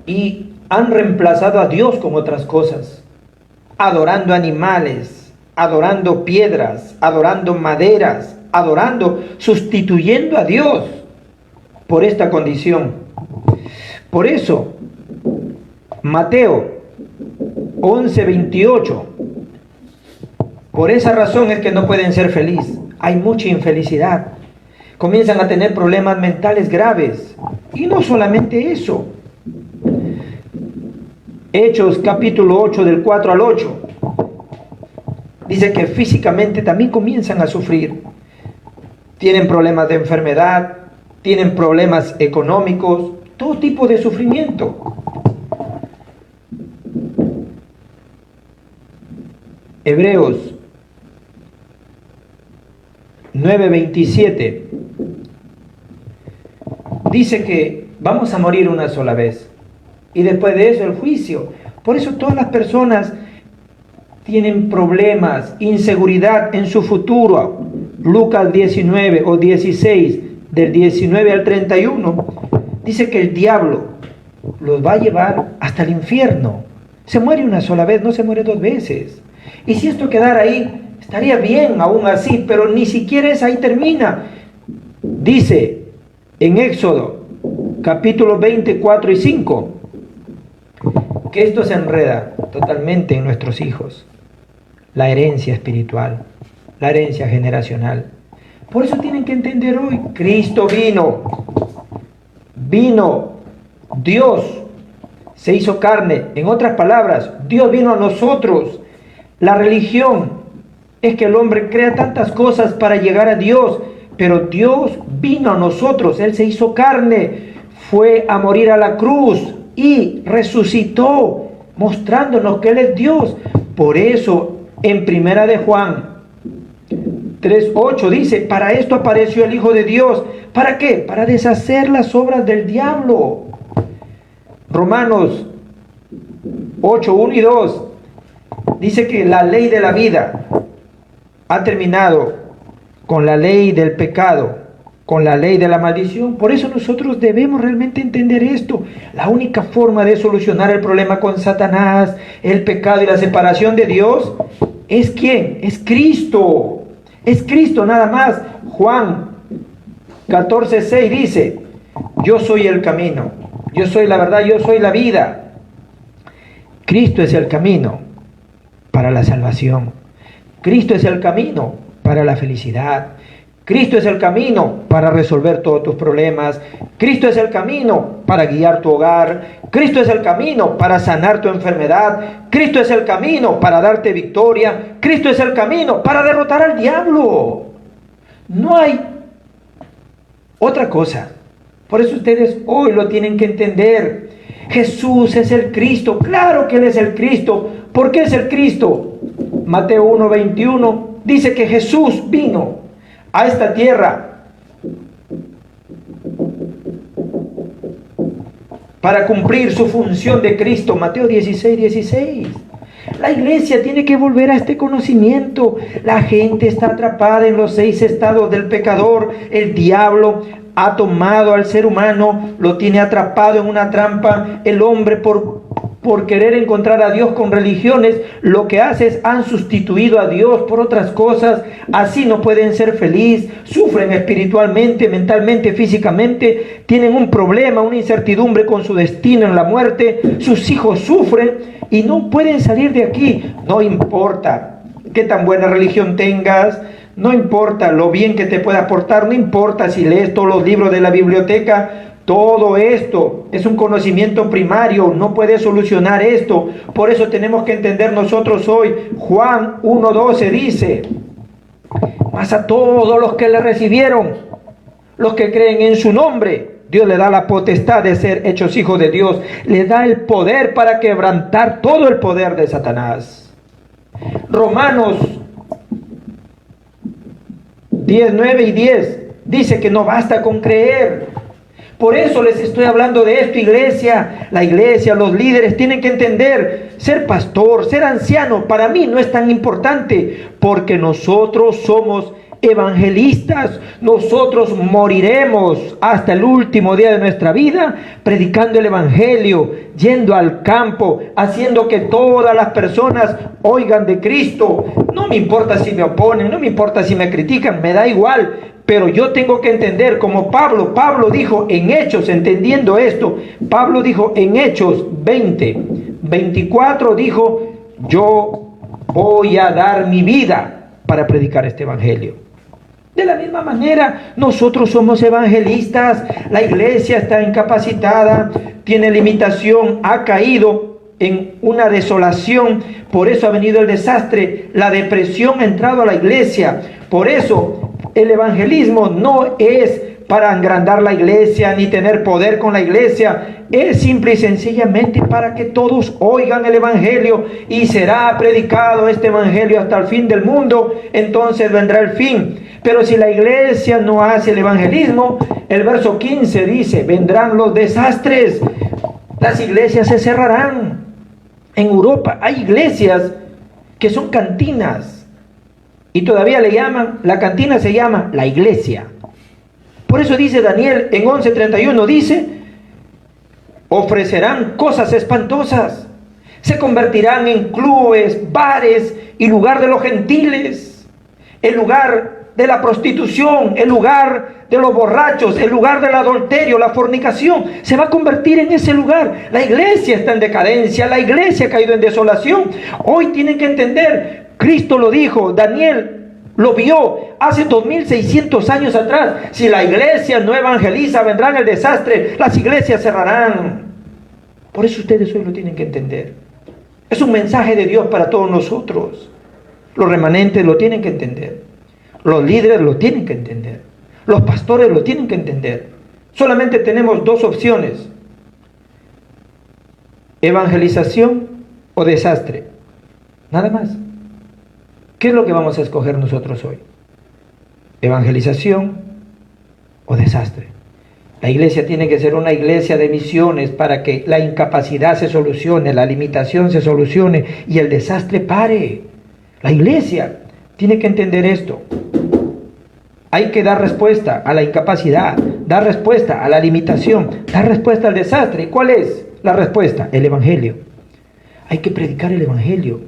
y han reemplazado a Dios con otras cosas. adorando animales, adorando piedras, adorando maderas, adorando, sustituyendo a Dios por esta condición. Por eso, Mateo 11:28, por esa razón es que no pueden ser felices. Hay mucha infelicidad. Comienzan a tener problemas mentales graves. Y no solamente eso. Hechos capítulo 8 del 4 al 8. Dice que físicamente también comienzan a sufrir. Tienen problemas de enfermedad, tienen problemas económicos, todo tipo de sufrimiento. Hebreos 9:27 dice que vamos a morir una sola vez y después de eso el juicio. Por eso todas las personas tienen problemas, inseguridad en su futuro. Lucas 19 o 16, del 19 al 31, dice que el diablo los va a llevar hasta el infierno. Se muere una sola vez, no se muere dos veces. Y si esto quedara ahí, estaría bien aún así, pero ni siquiera es ahí termina. Dice en Éxodo, capítulo 24 y 5, que esto se enreda totalmente en nuestros hijos. La herencia espiritual, la herencia generacional. Por eso tienen que entender hoy, Cristo vino, Dios se hizo carne. En otras palabras, Dios vino a nosotros. La religión es que el hombre crea tantas cosas para llegar a Dios, pero Dios vino a nosotros, Él se hizo carne, fue a morir a la cruz y resucitó, mostrándonos que Él es Dios. Por eso, en Primera de Juan 3:8 dice, para esto apareció el Hijo de Dios. ¿Para qué? Para deshacer las obras del diablo. Romanos 8:1 y 2 dice que la ley de la vida ha terminado con la ley del pecado, con la ley de la maldición. Por eso nosotros debemos realmente entender esto. La única forma de solucionar el problema con Satanás, el pecado y la separación de Dios, ¿es quién? Es Cristo. Es Cristo nada más. Juan 14:6 dice, yo soy el camino, yo soy la verdad, yo soy la vida. Cristo es el camino para la salvación. Cristo es el camino para la felicidad. Cristo es el camino para resolver todos tus problemas. Cristo es el camino para guiar tu hogar. Cristo es el camino para sanar tu enfermedad. Cristo es el camino para darte victoria. Cristo es el camino para derrotar al diablo. No hay otra cosa. Por eso ustedes hoy lo tienen que entender. Jesús es el Cristo. Claro que Él es el Cristo. ¿Por qué es el Cristo? Mateo 1:21 dice que Jesús vino a esta tierra para cumplir su función de Cristo. Mateo 16:16. La iglesia tiene que volver a este conocimiento. La gente está atrapada en los 6 estados del pecador. El diablo ha tomado al ser humano, lo tiene atrapado en una trampa. El hombre por querer encontrar a Dios con religiones, lo que hace es han sustituido a Dios por otras cosas. Así no pueden ser felices, sufren espiritualmente, mentalmente, físicamente, tienen un problema, una incertidumbre con su destino en la muerte. Sus hijos sufren y no pueden salir de aquí. No importa qué tan buena religión tengas, no importa lo bien que te pueda aportar, no importa si lees todos los libros de la biblioteca. Todo esto es un conocimiento primario, no puede solucionar esto. Por eso tenemos que entender nosotros hoy. Juan 1:12 dice, mas a todos los que le recibieron, los que creen en su nombre, Dios le da la potestad de ser hechos hijos de Dios. Le da el poder para quebrantar todo el poder de Satanás. Romanos 10:9 y 10 dice que no basta con creer. Por eso les estoy hablando de esto, iglesia. La iglesia, los líderes tienen que entender, ser pastor, ser anciano, para mí no es tan importante, porque nosotros somos evangelistas. Nosotros moriremos hasta el último día de nuestra vida predicando el evangelio, yendo al campo, haciendo que todas las personas oigan de Cristo. No me importa si me oponen, no me importa si me critican, me da igual. Pero yo tengo que entender como Pablo dijo en Hechos, entendiendo esto, Pablo dijo en Hechos 20:24, dijo: yo voy a dar mi vida para predicar este evangelio. De la misma manera, nosotros somos evangelistas. La iglesia está incapacitada, tiene limitación, ha caído en una desolación. Por eso ha venido el desastre, la depresión ha entrado a la iglesia. Por eso el evangelismo no es para agrandar la iglesia ni tener poder con la iglesia. Es simple y sencillamente para que todos oigan el evangelio, y será predicado este evangelio hasta el fin del mundo. Entonces vendrá el fin. Pero si la iglesia no hace el evangelismo, el verso 15 dice: vendrán los desastres, las iglesias se cerrarán. En Europa hay iglesias que son cantinas, y todavía le llaman, la cantina se llama la iglesia. Por eso dice Daniel en 11:31, dice: ofrecerán cosas espantosas, se convertirán en clubes, bares y lugar de los gentiles, el lugar de la prostitución, el lugar de los borrachos, el lugar del adulterio, la fornicación, se va a convertir en ese lugar. La iglesia está en decadencia, la iglesia ha caído en desolación. Hoy tienen que entender, Cristo lo dijo, Daniel lo vio hace 2600 años atrás. Si la iglesia no evangeliza, vendrá el desastre, las iglesias cerrarán. Por eso ustedes hoy lo tienen que entender. Es un mensaje de Dios para todos nosotros. Los remanentes lo tienen que entender. Los líderes lo tienen que entender. Los pastores lo tienen que entender. Solamente tenemos dos opciones: evangelización o desastre. Nada más. ¿Qué es lo que vamos a escoger nosotros hoy? ¿Evangelización o desastre? La iglesia tiene que ser una iglesia de misiones para que la incapacidad se solucione, la limitación se solucione y el desastre pare. La iglesia tiene que entender esto. Hay que dar respuesta a la incapacidad, dar respuesta a la limitación, dar respuesta al desastre. ¿Y cuál es la respuesta? El evangelio. Hay que predicar el evangelio.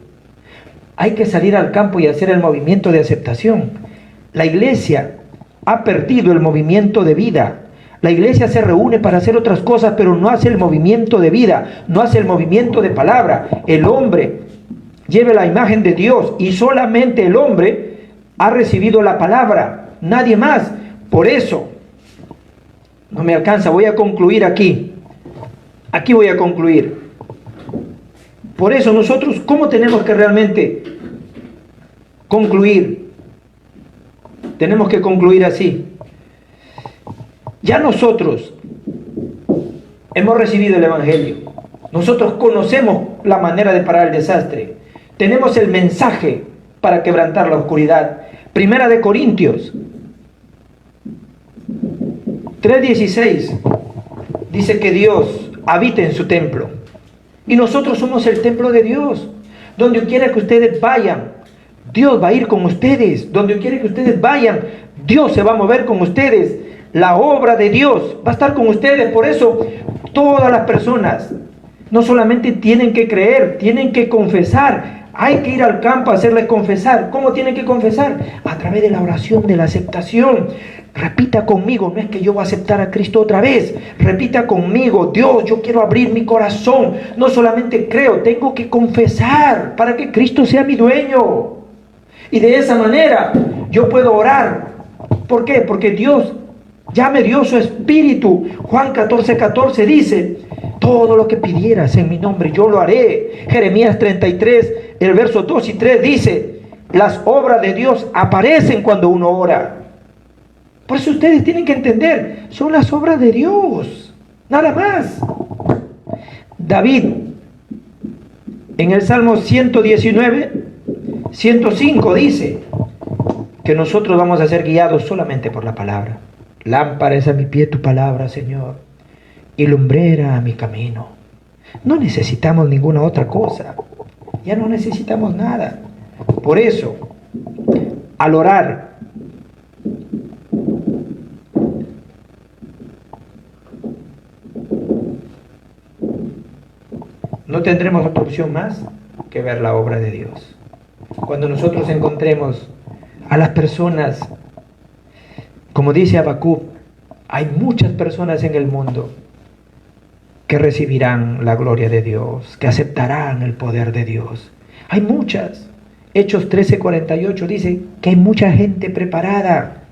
Hay que salir al campo y hacer el movimiento de aceptación. La iglesia ha perdido el movimiento de vida. La iglesia se reúne para hacer otras cosas, pero no hace el movimiento de vida, no hace el movimiento de palabra. El hombre lleva la imagen de Dios y solamente el hombre ha recibido la palabra. Nadie más. Por eso, no me alcanza, voy a concluir aquí. Aquí voy a concluir. Por eso nosotros, ¿cómo tenemos que realmente concluir? Tenemos que concluir así. Ya nosotros hemos recibido el evangelio. Nosotros conocemos la manera de parar el desastre. Tenemos el mensaje para quebrantar la oscuridad. Primera de Corintios 3:16 dice que Dios habita en su templo. Y nosotros somos el templo de Dios. Donde quiera que ustedes vayan, Dios va a ir con ustedes. Donde quiera que ustedes vayan, Dios se va a mover con ustedes. La obra de Dios va a estar con ustedes. Por eso todas las personas no solamente tienen que creer, tienen que confesar. Hay que ir al campo a hacerles confesar. ¿Cómo tienen que confesar? A través de la oración, de la aceptación. Repita conmigo, no es que yo voy a aceptar a Cristo otra vez. Repita conmigo: Dios, yo quiero abrir mi corazón. No solamente creo, tengo que confesar para que Cristo sea mi dueño. Y de esa manera yo puedo orar. ¿Por qué? Porque Dios ya me dio su espíritu. Juan 14:14 dice: todo lo que pidieras en mi nombre yo lo haré. Jeremías 33, el verso 2 y 3 dice: las obras de Dios aparecen cuando uno ora. Por eso ustedes tienen que entender, son las obras de Dios, nada más. David, en el Salmo 119, 105 dice que nosotros vamos a ser guiados solamente por la palabra. Lámpara es a mi pie tu palabra, Señor, y lumbrera a mi camino. No necesitamos ninguna otra cosa, ya no necesitamos nada. Por eso, al orar, no tendremos otra opción más que ver la obra de Dios. Cuando nosotros encontremos a las personas, como dice Habacuc, hay muchas personas en el mundo que recibirán la gloria de Dios, que aceptarán el poder de Dios. Hay muchas. Hechos 13:48 dice que hay mucha gente preparada.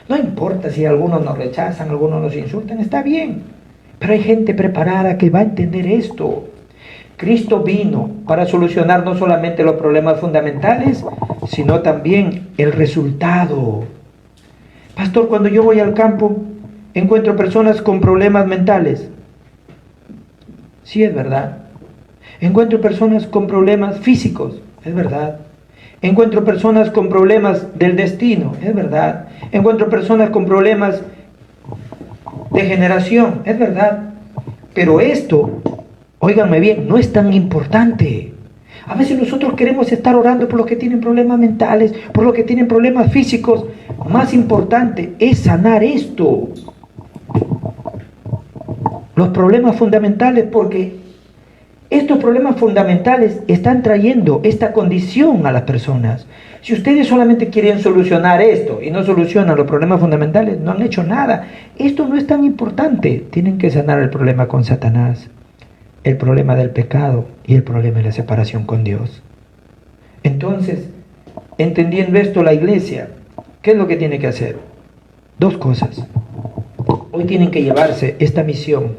No importa si algunos nos rechazan, algunos nos insultan, está bien. Pero hay gente preparada que va a entender esto. Cristo vino para solucionar no solamente los problemas fundamentales, sino también el resultado. Pastor, cuando yo voy al campo, encuentro personas con problemas mentales. Sí, es verdad. Encuentro personas con problemas físicos. Es verdad. Encuentro personas con problemas del destino. Es verdad. Encuentro personas con problemas de generación. Es verdad. Pero esto, óiganme bien, no es tan importante. A veces nosotros queremos estar orando por los que tienen problemas mentales, por los que tienen problemas físicos. Más importante es sanar esto. Los problemas fundamentales, porque estos problemas fundamentales están trayendo esta condición a las personas. Si ustedes solamente quieren solucionar esto y no solucionan los problemas fundamentales, no han hecho nada. Esto no es tan importante. Tienen que sanar el problema con Satanás, el problema del pecado y el problema de la separación con Dios. Entonces, entendiendo esto, la iglesia, ¿qué es lo que tiene que hacer? Dos cosas. Hoy tienen que llevarse esta misión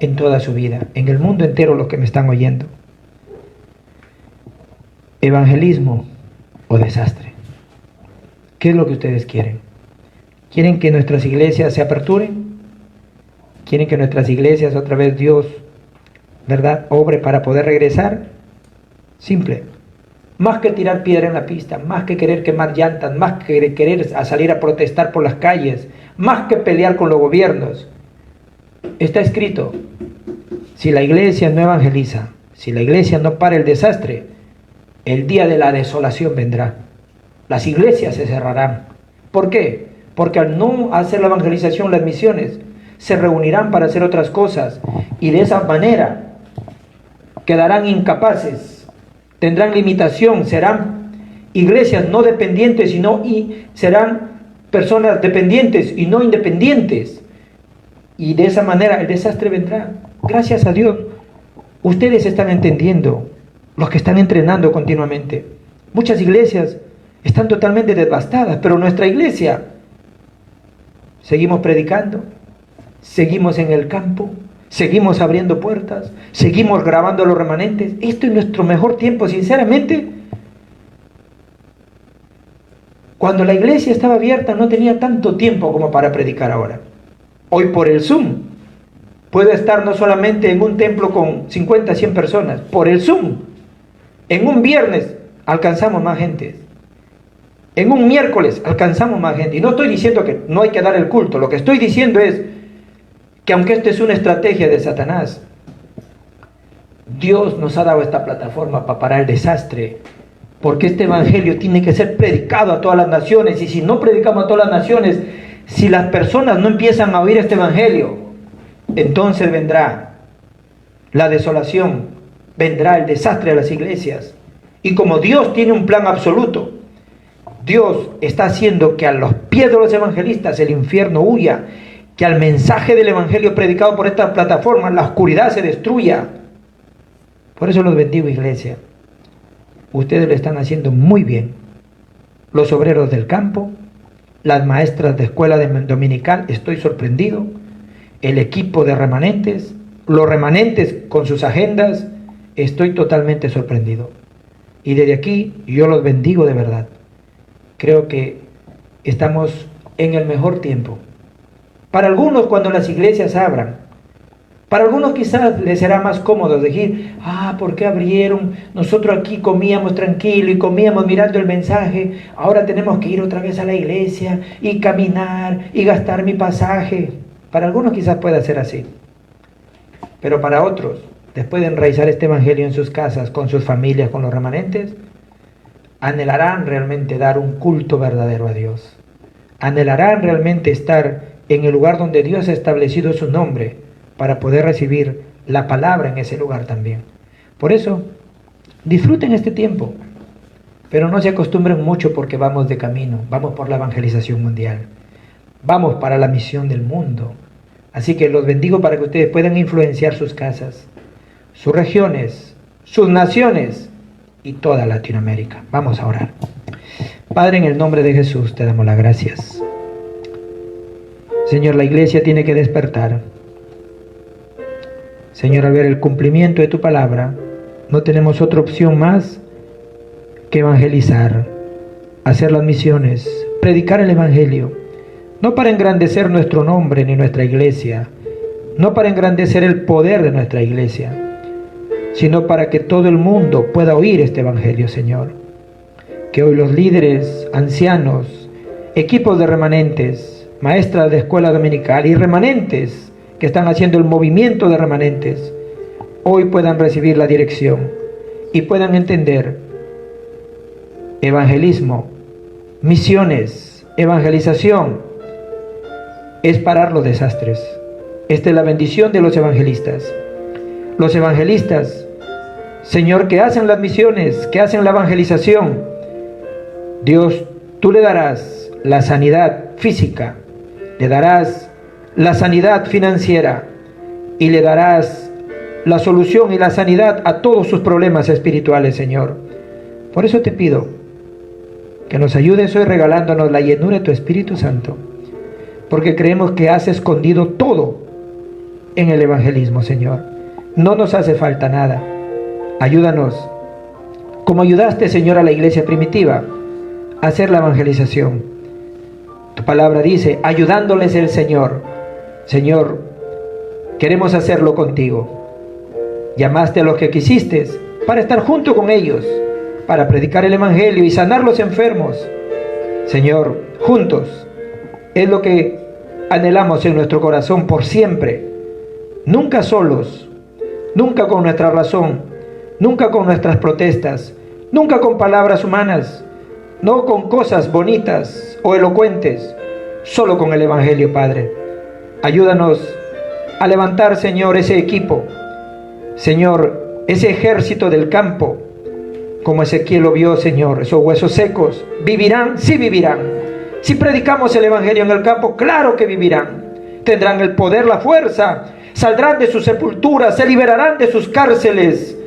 en toda su vida, en el mundo entero, los que me están oyendo. Evangelismo o desastre. ¿Qué es lo que ustedes quieren? ¿Quieren que nuestras iglesias se aperturen? ¿Quieren que nuestras iglesias otra vez Dios, verdad, obre para poder regresar? Simple. Más que tirar piedra en la pista, más que querer quemar llantas, más que querer salir a protestar por las calles, más que pelear con los gobiernos. Está escrito, si la iglesia no evangeliza, si la iglesia no para el desastre, el día de la desolación vendrá. Las iglesias se cerrarán. ¿Por qué? Porque al no hacer la evangelización, las misiones, se reunirán para hacer otras cosas y de esa manera quedarán incapaces, tendrán limitación, serán iglesias no dependientes, serán personas dependientes y no independientes. Y de esa manera el desastre vendrá. Gracias a Dios, ustedes están entendiendo, los que están entrenando continuamente. Muchas iglesias están totalmente devastadas, pero nuestra iglesia, seguimos predicando, seguimos en el campo, seguimos abriendo puertas, seguimos grabando a los remanentes. Esto es nuestro mejor tiempo, sinceramente. Cuando la iglesia estaba abierta no tenía tanto tiempo como para predicar ahora. Hoy por el Zoom puedo estar no solamente en un templo con 50, 100 personas, por el Zoom. En un viernes alcanzamos más gente. En un miércoles alcanzamos más gente. Y no estoy diciendo que no hay que dar el culto. Lo que estoy diciendo es que aunque esta es una estrategia de Satanás, Dios nos ha dado esta plataforma para parar el desastre. Porque este evangelio tiene que ser predicado a todas las naciones. Y si no predicamos a todas las naciones, si las personas no empiezan a oír este evangelio, entonces vendrá la desolación, vendrá el desastre a las iglesias. Y como Dios tiene un plan absoluto, Dios está haciendo que a los pies de los evangelistas el infierno huya, que al mensaje del evangelio predicado por esta plataforma la oscuridad se destruya. Por eso los bendigo, iglesia. Ustedes lo están haciendo muy bien. Los obreros del campo, las maestras de escuela dominical, estoy sorprendido. El equipo de remanentes, los remanentes con sus agendas, estoy totalmente sorprendido. Y desde aquí yo los bendigo de verdad. Creo que estamos en el mejor tiempo. Para algunos, cuando las iglesias abran, para algunos quizás les será más cómodo decir, ¿por qué abrieron? Nosotros aquí comíamos tranquilo y comíamos mirando el mensaje, ahora tenemos que ir otra vez a la iglesia y caminar y gastar mi pasaje. Para algunos quizás pueda ser así. Pero para otros, después de enraizar este evangelio en sus casas, con sus familias, con los remanentes, anhelarán realmente dar un culto verdadero a Dios. Anhelarán realmente estar en el lugar donde Dios ha establecido su nombre, para poder recibir la palabra en ese lugar también. Por eso, disfruten este tiempo, pero no se acostumbren mucho porque vamos de camino, vamos por la evangelización mundial, vamos para la misión del mundo. Así que los bendigo para que ustedes puedan influenciar sus casas, sus regiones, sus naciones y toda Latinoamérica. Vamos a orar. Padre, en el nombre de Jesús te damos las gracias. Señor, la iglesia tiene que despertar. Señor, al ver el cumplimiento de tu palabra, no tenemos otra opción más que evangelizar, hacer las misiones, predicar el evangelio, no para engrandecer nuestro nombre ni nuestra iglesia, no para engrandecer el poder de nuestra iglesia, sino para que todo el mundo pueda oír este evangelio, Señor. Que hoy los líderes, ancianos, equipos de remanentes, maestras de escuela dominical y remanentes que están haciendo el movimiento de remanentes, hoy puedan recibir la dirección y puedan entender evangelismo, misiones, evangelización, es parar los desastres. Esta es la bendición de los evangelistas. Los evangelistas, Señor, que hacen las misiones, que hacen la evangelización, Dios, tú le darás la sanidad física, le darás la sanidad financiera y le darás la solución y la sanidad a todos sus problemas espirituales, Señor. Por eso te pido que nos ayudes hoy regalándonos la llenura de tu Espíritu Santo, porque creemos que has escondido todo en el evangelismo, Señor. No nos hace falta nada. Ayúdanos, como ayudaste, Señor, a la iglesia primitiva a hacer la evangelización. Tu palabra dice, ayudándoles el Señor. Señor, queremos hacerlo contigo. Llamaste a los que quisiste para estar junto con ellos, para predicar el evangelio y sanar los enfermos. Señor, juntos, es lo que anhelamos en nuestro corazón por siempre. Nunca solos, nunca con nuestra razón, nunca con nuestras protestas, nunca con palabras humanas, no con cosas bonitas o elocuentes, solo con el evangelio, Padre. Ayúdanos a levantar, Señor, ese equipo, Señor, ese ejército del campo, como Ezequiel lo vio, Señor. Esos huesos secos vivirán, sí vivirán. Si predicamos el evangelio en el campo, claro que vivirán. Tendrán el poder, la fuerza, saldrán de sus sepulturas, se liberarán de sus cárceles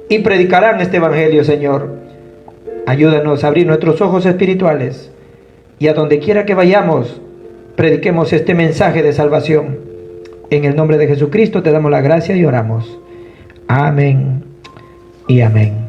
y predicarán este evangelio, Señor. Ayúdanos a abrir nuestros ojos espirituales y a donde quiera que vayamos, prediquemos este mensaje de salvación. En el nombre de Jesucristo te damos la gracia y oramos. Amén y amén.